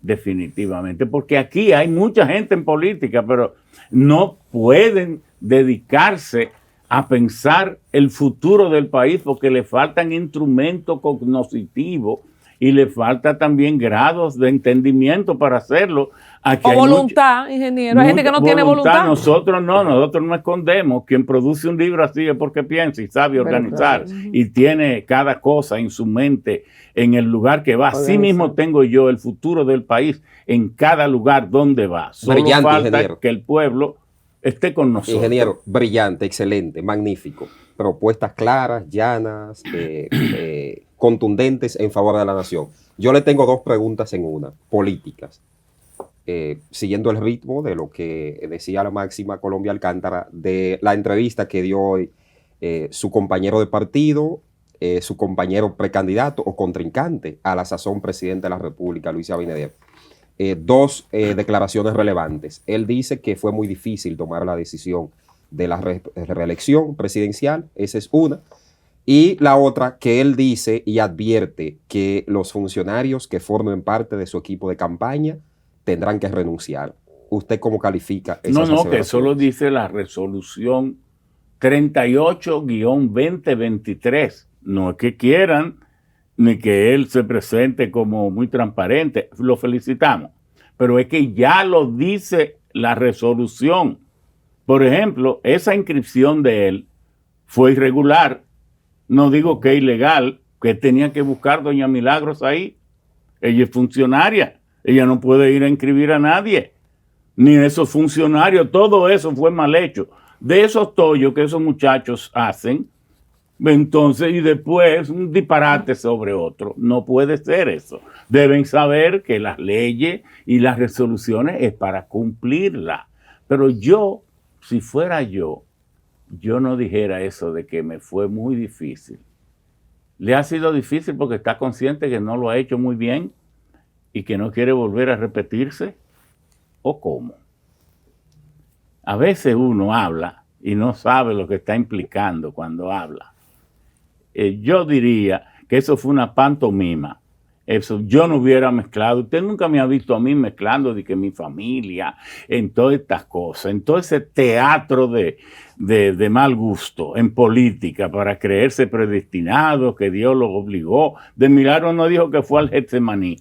definitivamente. Porque aquí hay mucha gente en política, pero no pueden dedicarse a pensar el futuro del país porque le faltan instrumentos cognitivos y le falta también grados de entendimiento para hacerlo. Aquí o voluntad, ingeniero. Hay gente que no tiene voluntad. Nosotros no escondemos. Quien produce un libro así es porque piensa y sabe organizar y tiene cada cosa en su mente en el lugar que va. Así mismo tengo yo el futuro del país en cada lugar donde va. Solo falta ingeniero, que el pueblo esté con nosotros. Ingeniero, brillante, excelente, magnífico. Propuestas claras, llanas, contundentes en favor de la nación. Yo le tengo dos preguntas en una, políticas. Siguiendo el ritmo de lo que decía la máxima Colombia Alcántara, de la entrevista que dio hoy su compañero de partido, su compañero precandidato o contrincante a la sazón presidente de la República, Luis Abinader, dos declaraciones relevantes. Él dice que fue muy difícil tomar la decisión de la reelección presidencial, esa es una. Y la otra, que él dice y advierte que los funcionarios que formen parte de su equipo de campaña tendrán que renunciar. ¿Usted cómo califica esas No, que eso lo dice la resolución 38-2023. No es que quieran ni que él se presente como muy transparente. Lo felicitamos. Pero es que ya lo dice la resolución. Por ejemplo, esa inscripción de él fue irregular. No digo que es ilegal, que tenía que buscar doña Milagros ahí. Ella es funcionaria. Ella no puede ir a inscribir a nadie. Ni esos funcionarios. Todo eso fue mal hecho. De esos tollos que esos muchachos hacen, entonces, y después un disparate sobre otro. No puede ser eso. Deben saber que las leyes y las resoluciones es para cumplirlas. Pero yo, si fuera yo no dijera eso de que me fue muy difícil. Le ha sido difícil porque está consciente que no lo ha hecho muy bien y que no quiere volver a repetirse. ¿O cómo? A veces uno habla y no sabe lo que está implicando cuando habla. Yo diría que eso fue una pantomima. Eso yo no hubiera mezclado. Usted nunca me ha visto a mí mezclando de que mi familia, en todas estas cosas, en todo ese teatro de mal gusto en política para creerse predestinado, que Dios lo obligó. De milagro no dijo que fue al Getsemaní.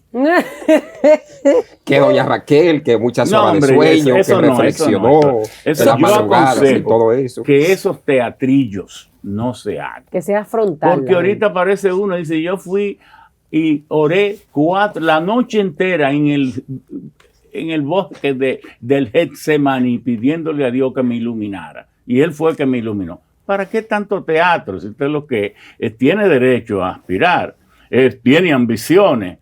Que doña Raquel, que muchas horas de sueño, que reflexionó, eso las madrugadas y todo eso. Que esos teatrillos no se hagan. Que sea frontal. Porque ahorita aparece uno y dice, yo fui y oré la noche entera en el bosque del Getsemaní pidiéndole a Dios que me iluminara. Y él fue el que me iluminó. ¿Para qué tanto teatro? Si usted lo que tiene derecho a aspirar, tiene ambiciones,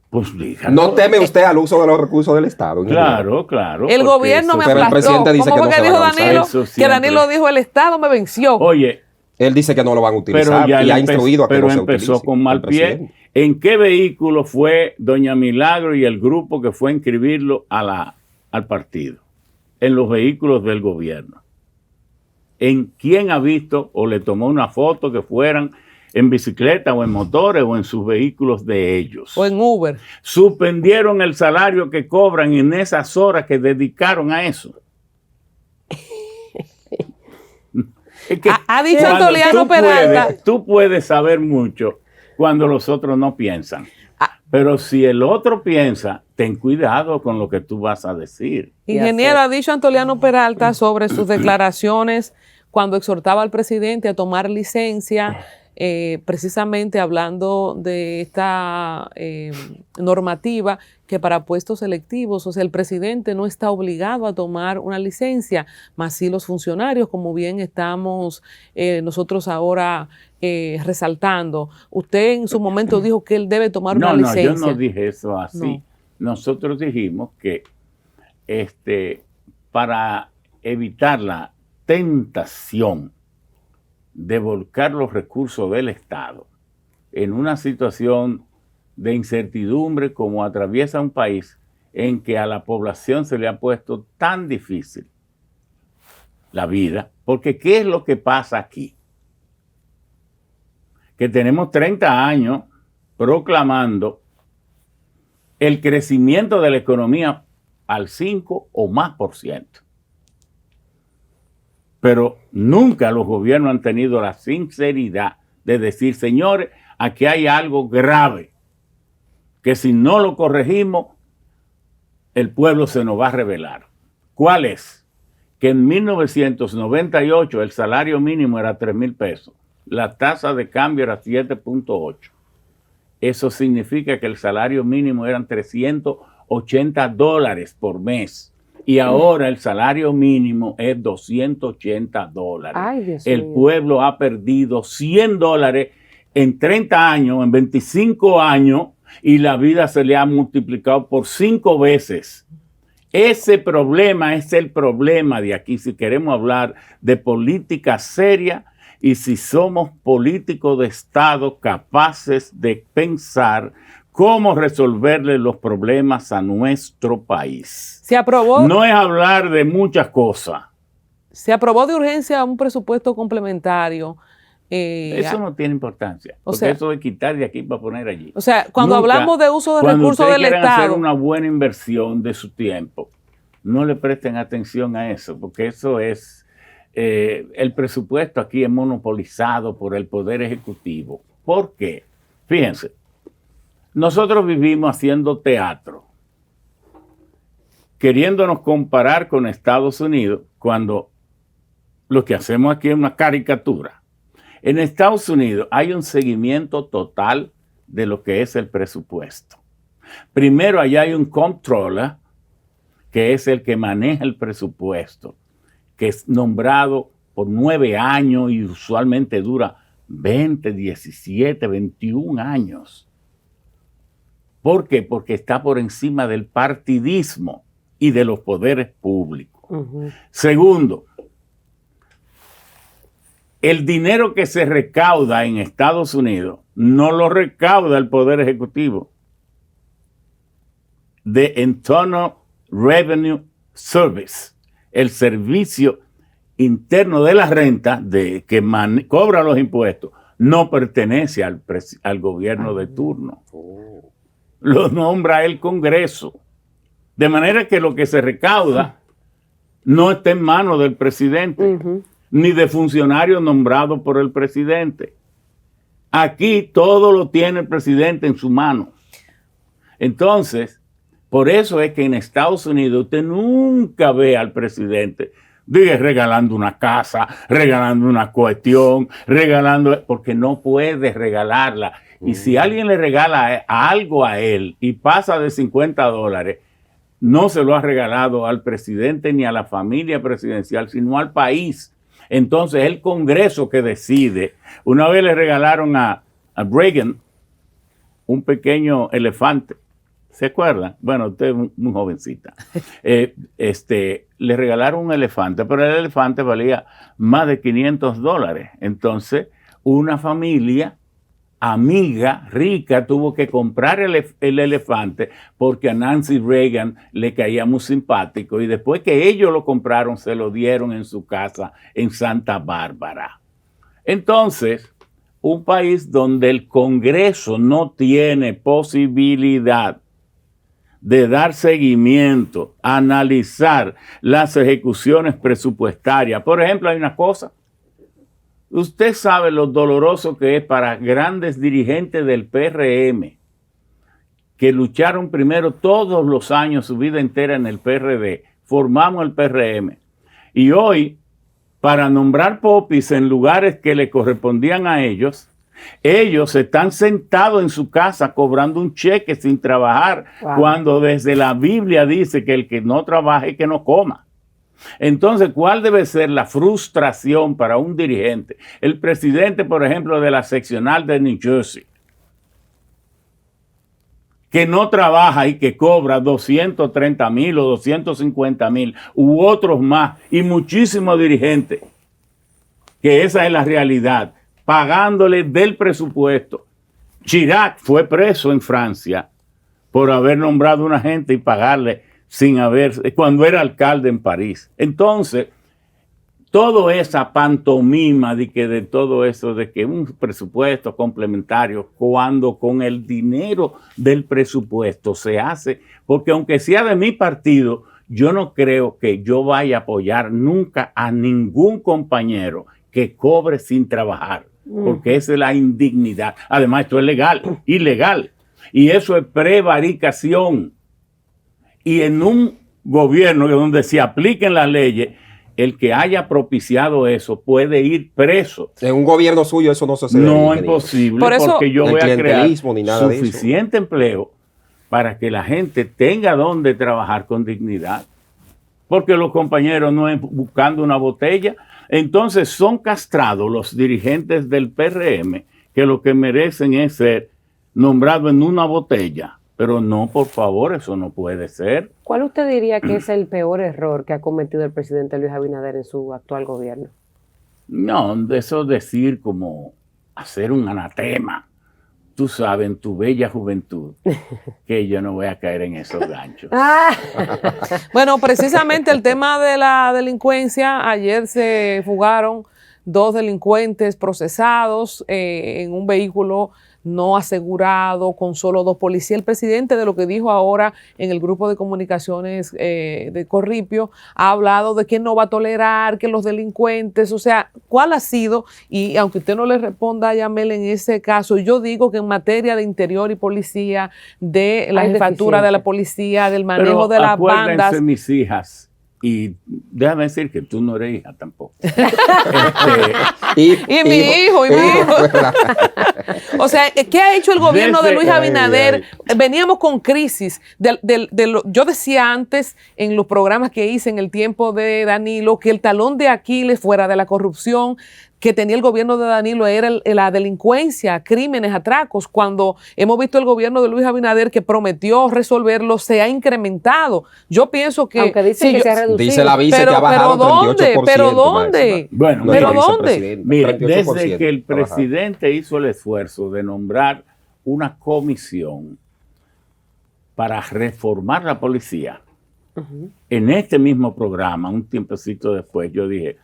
pues dígalo. ¿No teme usted al uso de los recursos del Estado? Claro, claro. El gobierno me aplastó. ¿Cómo fue que dijo Danilo? Que Danilo dijo, el Estado me venció. Oye, él dice que no lo van a utilizar y ha instruido a que no se utilice. Pero empezó con mal pie. ¿En qué vehículo fue doña Milagro y el grupo que fue a inscribirlo al partido? En los vehículos del gobierno. ¿En quién ha visto o le tomó una foto que fueran en bicicleta o en motores o en sus vehículos de ellos? O en Uber. Suspendieron el salario que cobran en esas horas que dedicaron a eso. Es que ha dicho Antoliano Peralta. Tú puedes saber mucho cuando los otros no piensan. Pero si el otro piensa, ten cuidado con lo que tú vas a decir. Ingeniero, ha dicho Antoliano Peralta sobre sus declaraciones cuando exhortaba al presidente a tomar licencia, precisamente hablando de esta normativa que para puestos selectivos, o sea, el presidente no está obligado a tomar una licencia, más sí los funcionarios, como bien estamos nosotros ahora resaltando. Usted en su momento dijo que él debe tomar una licencia. No, yo no dije eso así. No. Nosotros dijimos que para evitar la tentación de volcar los recursos del Estado en una situación de incertidumbre como atraviesa un país en que a la población se le ha puesto tan difícil la vida, porque ¿qué es lo que pasa aquí? Que tenemos 30 años proclamando el crecimiento de la economía al 5 o más %. Pero nunca los gobiernos han tenido la sinceridad de decir, señores, aquí hay algo grave, que si no lo corregimos, el pueblo se nos va a rebelar. ¿Cuál es? Que en 1998 el salario mínimo era 3,000 pesos. La tasa de cambio era 7.8. Eso significa que el salario mínimo eran $380 por mes. Y ahora el salario mínimo es $280. Ay, Dios el mío. pueblo ha perdido $100 en 30 años, en 25 años, y la vida se le ha multiplicado por 5 veces. Ese problema es el problema de aquí. Si queremos hablar de política seria, y si somos políticos de Estado capaces de pensar cómo resolverle los problemas a nuestro país. Se aprobó. No es hablar de muchas cosas. Se aprobó de urgencia un presupuesto complementario. Eso no tiene importancia, porque eso es quitar de aquí para poner allí. O sea, cuando hablamos de uso de recursos del Estado, hacer una buena inversión de su tiempo, no le presten atención a eso, porque eso es, el presupuesto aquí es monopolizado por el Poder Ejecutivo. ¿Por qué? Fíjense, nosotros vivimos haciendo teatro, queriéndonos comparar con Estados Unidos, cuando lo que hacemos aquí es una caricatura. En Estados Unidos hay un seguimiento total de lo que es el presupuesto. Primero, allá hay un comptroller, que es el que maneja el presupuesto, que es nombrado por 9 años y usualmente dura 20, 17, 21 años. ¿Por qué? Porque está por encima del partidismo y de los poderes públicos. Segundo, el dinero que se recauda en Estados Unidos no lo recauda el Poder Ejecutivo. The Internal Revenue Service, el servicio interno de la renta que cobra los impuestos, no pertenece al gobierno de turno. Lo nombra el Congreso. De manera que lo que se recauda no está en manos del presidente, ni de funcionarios nombrados por el presidente. Aquí todo lo tiene el presidente en su mano. Entonces, por eso es que en Estados Unidos usted nunca ve al presidente regalando una casa, regalando una cuestión, porque no puede regalarla. Y si alguien le regala algo a él y pasa de $50, no se lo ha regalado al presidente ni a la familia presidencial, sino al país. Entonces, el Congreso que decide. Una vez le regalaron a Reagan un pequeño elefante. ¿Se acuerdan? Bueno, usted es muy jovencita. Le regalaron un elefante, pero el elefante valía más de $500. Entonces, una familia amiga rica tuvo que comprar el elefante porque a Nancy Reagan le caía muy simpático, y después que ellos lo compraron se lo dieron en su casa en Santa Bárbara. Entonces, un país donde el Congreso no tiene posibilidad de dar seguimiento, analizar las ejecuciones presupuestarias. Por ejemplo, hay una cosa. Usted sabe lo doloroso que es para grandes dirigentes del PRM, que lucharon primero todos los años, su vida entera en el PRD, formamos el PRM. Y hoy, para nombrar popis en lugares que le correspondían a ellos están sentados en su casa cobrando un cheque sin trabajar, cuando desde la Biblia dice que el que no trabaje, que no coma. Entonces, ¿cuál debe ser la frustración para un dirigente? El presidente, por ejemplo, de la seccional de New Jersey, que no trabaja y que cobra 230,000 o 250,000 u otros más, y muchísimos dirigentes, que esa es la realidad, pagándole del presupuesto. Chirac fue preso en Francia por haber nombrado a una gente y pagarle cuando era alcalde en París. Entonces, toda esa pantomima de todo eso, de que un presupuesto complementario, cuando con el dinero del presupuesto se hace, porque aunque sea de mi partido, yo no creo que yo vaya a apoyar nunca a ningún compañero que cobre sin trabajar, porque esa es la indignidad. Además, esto es ilegal, y eso es prevaricación. Y en un gobierno donde se apliquen las leyes, el que haya propiciado eso puede ir preso. En un gobierno suyo eso no sucede. No es posible, porque yo voy a crear suficiente empleo para que la gente tenga donde trabajar con dignidad. Porque los compañeros no es buscando una botella. Entonces son castrados los dirigentes del PRM, que lo que merecen es ser nombrados en una botella. Pero no, por favor, eso no puede ser. ¿Cuál usted diría que es el peor error que ha cometido el presidente Luis Abinader en su actual gobierno? No, de eso decir como hacer un anatema. Tú sabes, en tu bella juventud, que yo no voy a caer en esos ganchos. Bueno, precisamente el tema de la delincuencia, ayer se fugaron 2 delincuentes procesados en un vehículo no asegurado, con solo 2 policías. El presidente, de lo que dijo ahora en el grupo de comunicaciones de Corripio, ha hablado de que no va a tolerar que los delincuentes, o sea, ¿cuál ha sido? Y aunque usted no le responda a Yamel en ese caso, yo digo que en materia de interior y policía, de la jefatura de la policía, del manejo de las bandas. Mis hijas. Y déjame decir que tú no eres hija tampoco. Y mi hijo. O sea, ¿qué ha hecho el gobierno de Luis Abinader? Veníamos con crisis. Yo decía antes en los programas que hice en el tiempo de Danilo que el talón de Aquiles fuera de la corrupción que tenía el gobierno de Danilo era la delincuencia, crímenes, atracos. Cuando hemos visto el gobierno de Luis Abinader que prometió resolverlo, se ha incrementado. Yo pienso que... Aunque dicen que se ha reducido. Dice la vice que ha bajado un 38%. ¿Pero dónde? Bueno, ¿pero dónde? Mira, desde que el presidente hizo el esfuerzo de nombrar una comisión para reformar la policía, en este mismo programa, un tiempecito después, yo dije,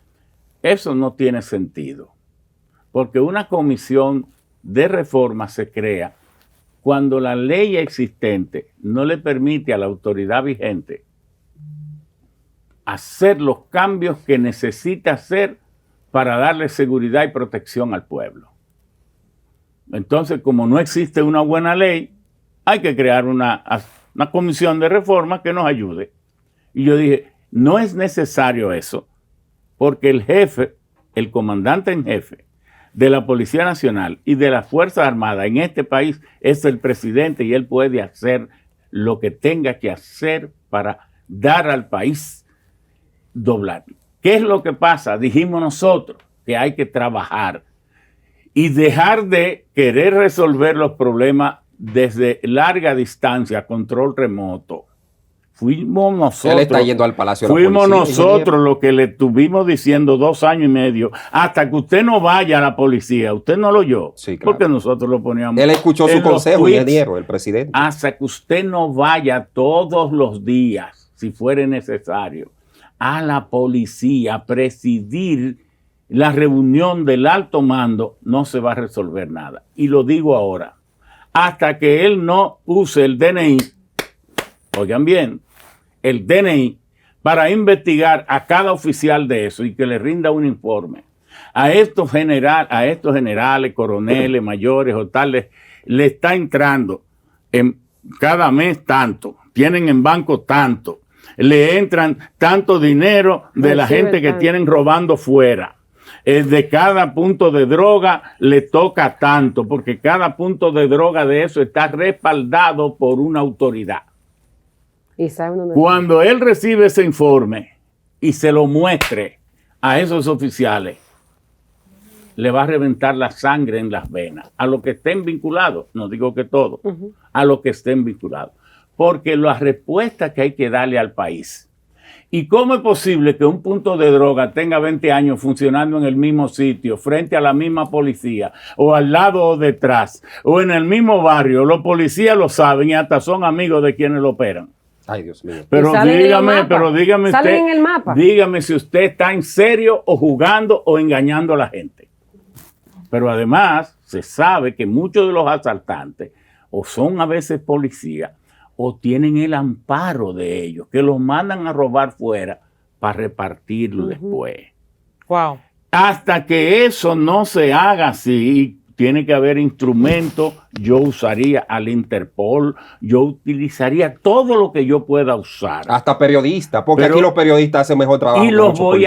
eso no tiene sentido, porque una comisión de reforma se crea cuando la ley existente no le permite a la autoridad vigente hacer los cambios que necesita hacer para darle seguridad y protección al pueblo. Entonces, como no existe una buena ley, hay que crear una comisión de reforma que nos ayude. Y yo dije, no es necesario eso, porque el jefe, el comandante en jefe de la Policía Nacional y de las Fuerzas Armadas en este país es el presidente y él puede hacer lo que tenga que hacer para dar al país doblar. ¿Qué es lo que pasa? Dijimos nosotros que hay que trabajar y dejar de querer resolver los problemas desde larga distancia, control remoto. Fuimos nosotros. Él está yendo al Palacio de la Fuimos Policía, nosotros los que le estuvimos diciendo 2 años y medio, hasta que usted no vaya a la policía. Usted no lo oyó, sí, claro. Porque nosotros lo poníamos. Él escuchó su consejo, ingeniero, el presidente. Hasta que usted no vaya todos los días, si fuere necesario, a la policía a presidir la reunión del alto mando, no se va a resolver nada. Y lo digo ahora, hasta que él no use el DNI, oigan bien, el DNI para investigar a cada oficial de eso y que le rinda un informe. A estos generales, coroneles, mayores o tales, le está entrando en cada mes tanto, tienen en banco tanto, le entran tanto dinero de la gente que tienen robando fuera. De cada punto de droga le toca tanto, porque cada punto de droga de eso está respaldado por una autoridad. ¿Y saben dónde Cuando él recibe ese informe y se lo muestre a esos oficiales, le va a reventar la sangre en las venas. A los que estén vinculados, no digo que todos, a los que estén vinculados. Porque la respuesta que hay que darle al país. ¿Y cómo es posible que un punto de droga tenga 20 años funcionando en el mismo sitio, frente a la misma policía, o al lado o detrás, o en el mismo barrio? Los policías lo saben y hasta son amigos de quienes lo operan. Ay, Dios mío. Pero dígame ¿Salen usted, en el mapa? dígame si usted está en serio o jugando o engañando a la gente. Pero además se sabe que muchos de los asaltantes o son a veces policías o tienen el amparo de ellos, que los mandan a robar fuera para repartirlo después. Wow. Hasta que eso no se haga así, tiene que haber instrumentos. Yo usaría al Interpol, yo utilizaría todo lo que yo pueda usar. Hasta periodistas, porque aquí los periodistas hacen mejor trabajo. Y los voy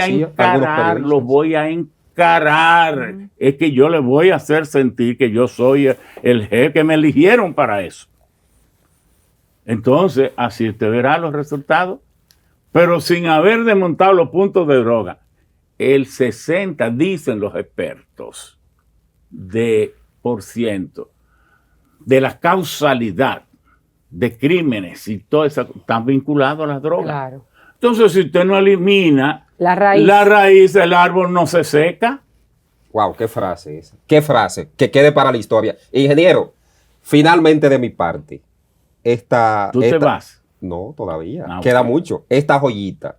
a encarar, Es que yo les voy a hacer sentir que yo soy el jefe, que me eligieron para eso. Entonces, así usted verá los resultados, pero sin haber desmontado los puntos de droga. El 60, dicen los expertos, por ciento de la causalidad de crímenes y todo eso están vinculados a las drogas. Claro. Entonces, si usted no elimina la raíz, el árbol no se seca. Wow, qué frase esa. Qué frase, que quede para la historia. Ingeniero, finalmente de mi parte, ¿Tú te vas? No, todavía. Ah, Queda okay. mucho. Esta joyita.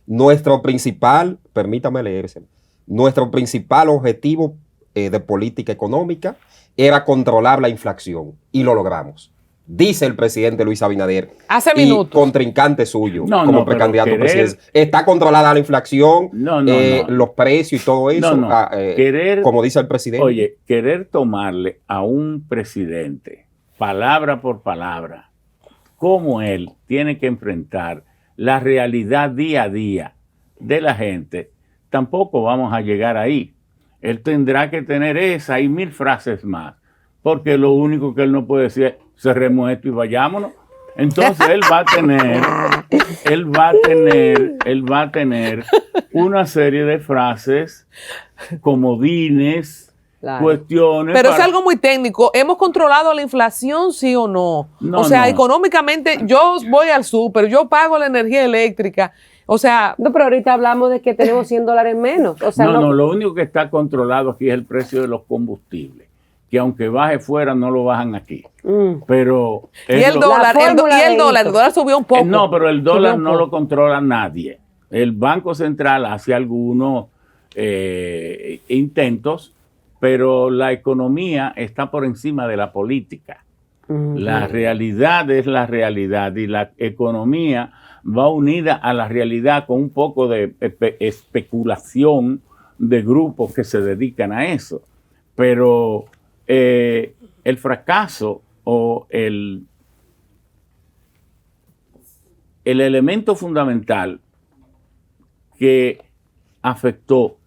Nuestro principal, permítame leérselo, nuestro principal objetivo de política económica era controlar la inflación y lo logramos. Dice el presidente Luis Abinader, hace y minutos, contrincante suyo como pero precandidato querer, presidencial. Está controlada la inflación, no. los precios y todo eso, Querer, como dice el presidente. Oye, querer tomarle a un presidente, palabra por palabra, cómo él tiene que enfrentar la realidad día a día de la gente, tampoco vamos a llegar ahí. Él tendrá que tener esa y 1000 frases más, porque lo único que él no puede decir es cerremos esto y vayámonos. Entonces él va a tener una serie de frases, comodines, Claro. cuestiones. pero es algo muy técnico. ¿Hemos controlado la inflación, sí o no? No, o sea, no. económicamente, yo voy al súper, yo pago la energía eléctrica. O sea, No, pero ahorita hablamos de que tenemos $100 menos. O sea, No, lo único que está controlado aquí es el precio de los combustibles, que aunque baje fuera no lo bajan aquí. Pero y el dólar, La fórmula de el esto. dólar subió un poco. no, pero el dólar Subió un no poco. lo controla nadie. El Banco Central hace algunos intentos, pero la economía está por encima de la política. La realidad es la realidad y la economía va unida a la realidad con un poco de especulación de grupos que se dedican a eso. Pero el fracaso o el elemento fundamental que afectó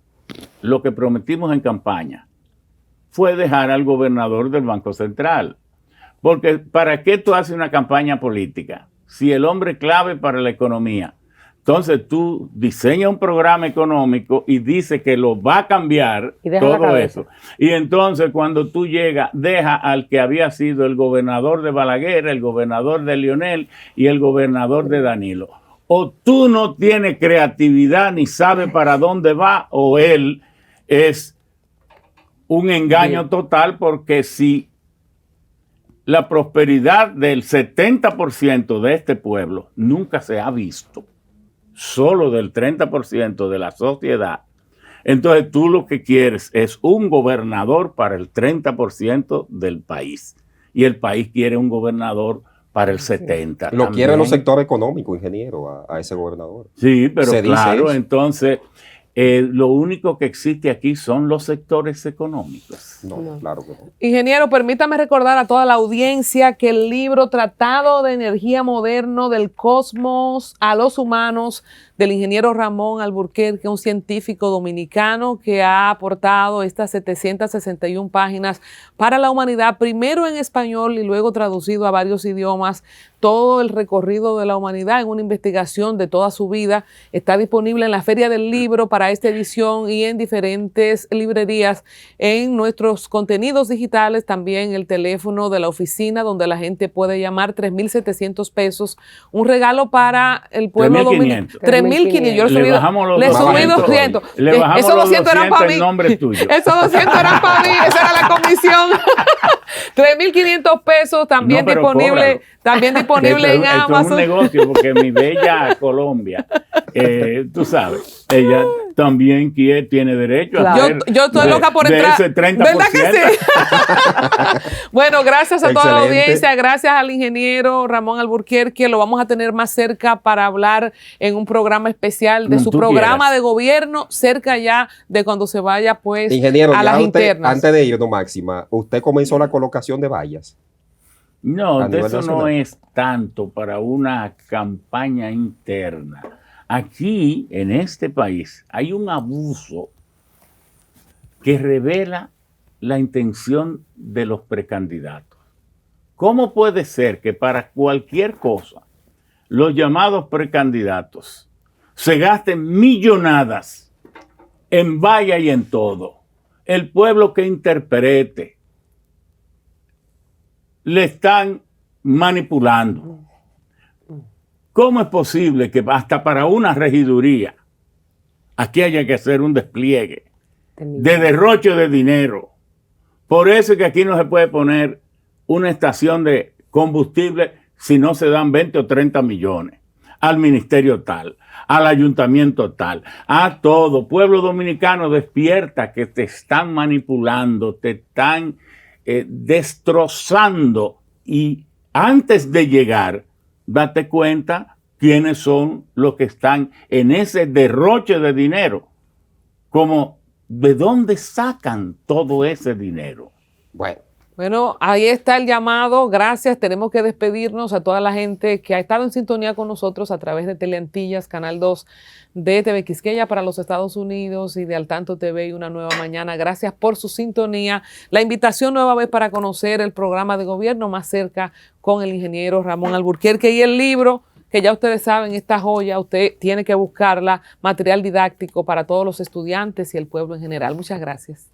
lo que prometimos en campaña fue dejar al gobernador del Banco Central. Porque ¿para qué tú haces una campaña política? Si el hombre clave para la economía, entonces tú diseñas un programa económico y dices que lo va a cambiar Y deja la todo cabeza. eso. Y entonces cuando tú llegas, deja al que había sido el gobernador de Balaguer, el gobernador de Lionel y el gobernador de Danilo. O tú no tienes creatividad ni sabes para dónde va, o él es un engaño total, porque si la prosperidad del 70% de este pueblo nunca se ha visto, solo del 30% de la sociedad, entonces tú lo que quieres es un gobernador para el 30% del país. Y el país quiere un gobernador para el 70%. Lo quieren los también. sectores económicos, ingeniero, a ese gobernador. Sí, pero Se dice claro, eso. entonces lo único que existe aquí son los sectores económicos. No, claro que no. Ingeniero, permítame recordar a toda la audiencia que el libro Tratado de Energía Moderno del Cosmos a los Humanos, del ingeniero Ramón Alburquerque, un científico dominicano que ha aportado estas 761 páginas para la humanidad, primero en español y luego traducido a varios idiomas, todo el recorrido de la humanidad en una investigación de toda su vida. Está disponible en la Feria del Libro para esta edición y en diferentes librerías, en nuestros contenidos digitales, también el teléfono de la oficina donde la gente puede llamar, 3,700 pesos, un regalo para el pueblo dominicano. 3,500. 3,500. Yo Le bajamos los le subí 200. 200. Le bajamos Esos los 200 eran 200 para mí. en nombre tuyo. Esos 200 eran para mí, esa era la comisión. 3,500 pesos, también No, pero disponible, cóbralo. también disponible en Esto es un Amazon. negocio, porque mi bella Colombia, tú sabes, ella también tiene derecho a Claro. hacer Yo estoy loca por de entrar. ese 30%. ¿Verdad que sí? Bueno, gracias a toda la Excelente. audiencia, gracias al ingeniero Ramón Alburquerque, lo vamos a tener más cerca para hablar en un programa especial de No, su tú programa quieras. de gobierno, cerca ya de cuando se vaya pues Ingeniero, a ya las usted, internas. antes de irnos, Máxima, usted comenzó la colocación de vallas. No, A de nivel eso no nacional. es tanto para una campaña interna. Aquí, en este país, hay un abuso que revela la intención de los precandidatos. ¿Cómo puede ser que para cualquier cosa los llamados precandidatos se gasten millonadas en valla y en todo? El pueblo que interprete le están manipulando. ¿Cómo es posible que hasta para una regiduría aquí haya que hacer un despliegue de derroche de dinero. Por eso es que aquí no se puede poner una estación de combustible si no se dan 20 o 30 millones al ministerio tal, al ayuntamiento tal, a todo. Pueblo dominicano, despierta, que te están manipulando, te están destrozando, y antes de llegar, date cuenta quiénes son los que están en ese derroche de dinero, como de dónde sacan todo ese dinero. Bueno, ahí está el llamado. Gracias. Tenemos que despedirnos a toda la gente que ha estado en sintonía con nosotros a través de Teleantillas, Canal 2 de TV Quisqueya para los Estados Unidos y de Al Tanto TV y Una Nueva Mañana. Gracias por su sintonía. La invitación nueva vez para conocer el programa de gobierno Más Cerca con el ingeniero Ramón Alburquerque, y el libro que ya ustedes saben, esta joya, usted tiene que buscarla, material didáctico para todos los estudiantes y el pueblo en general. Muchas gracias.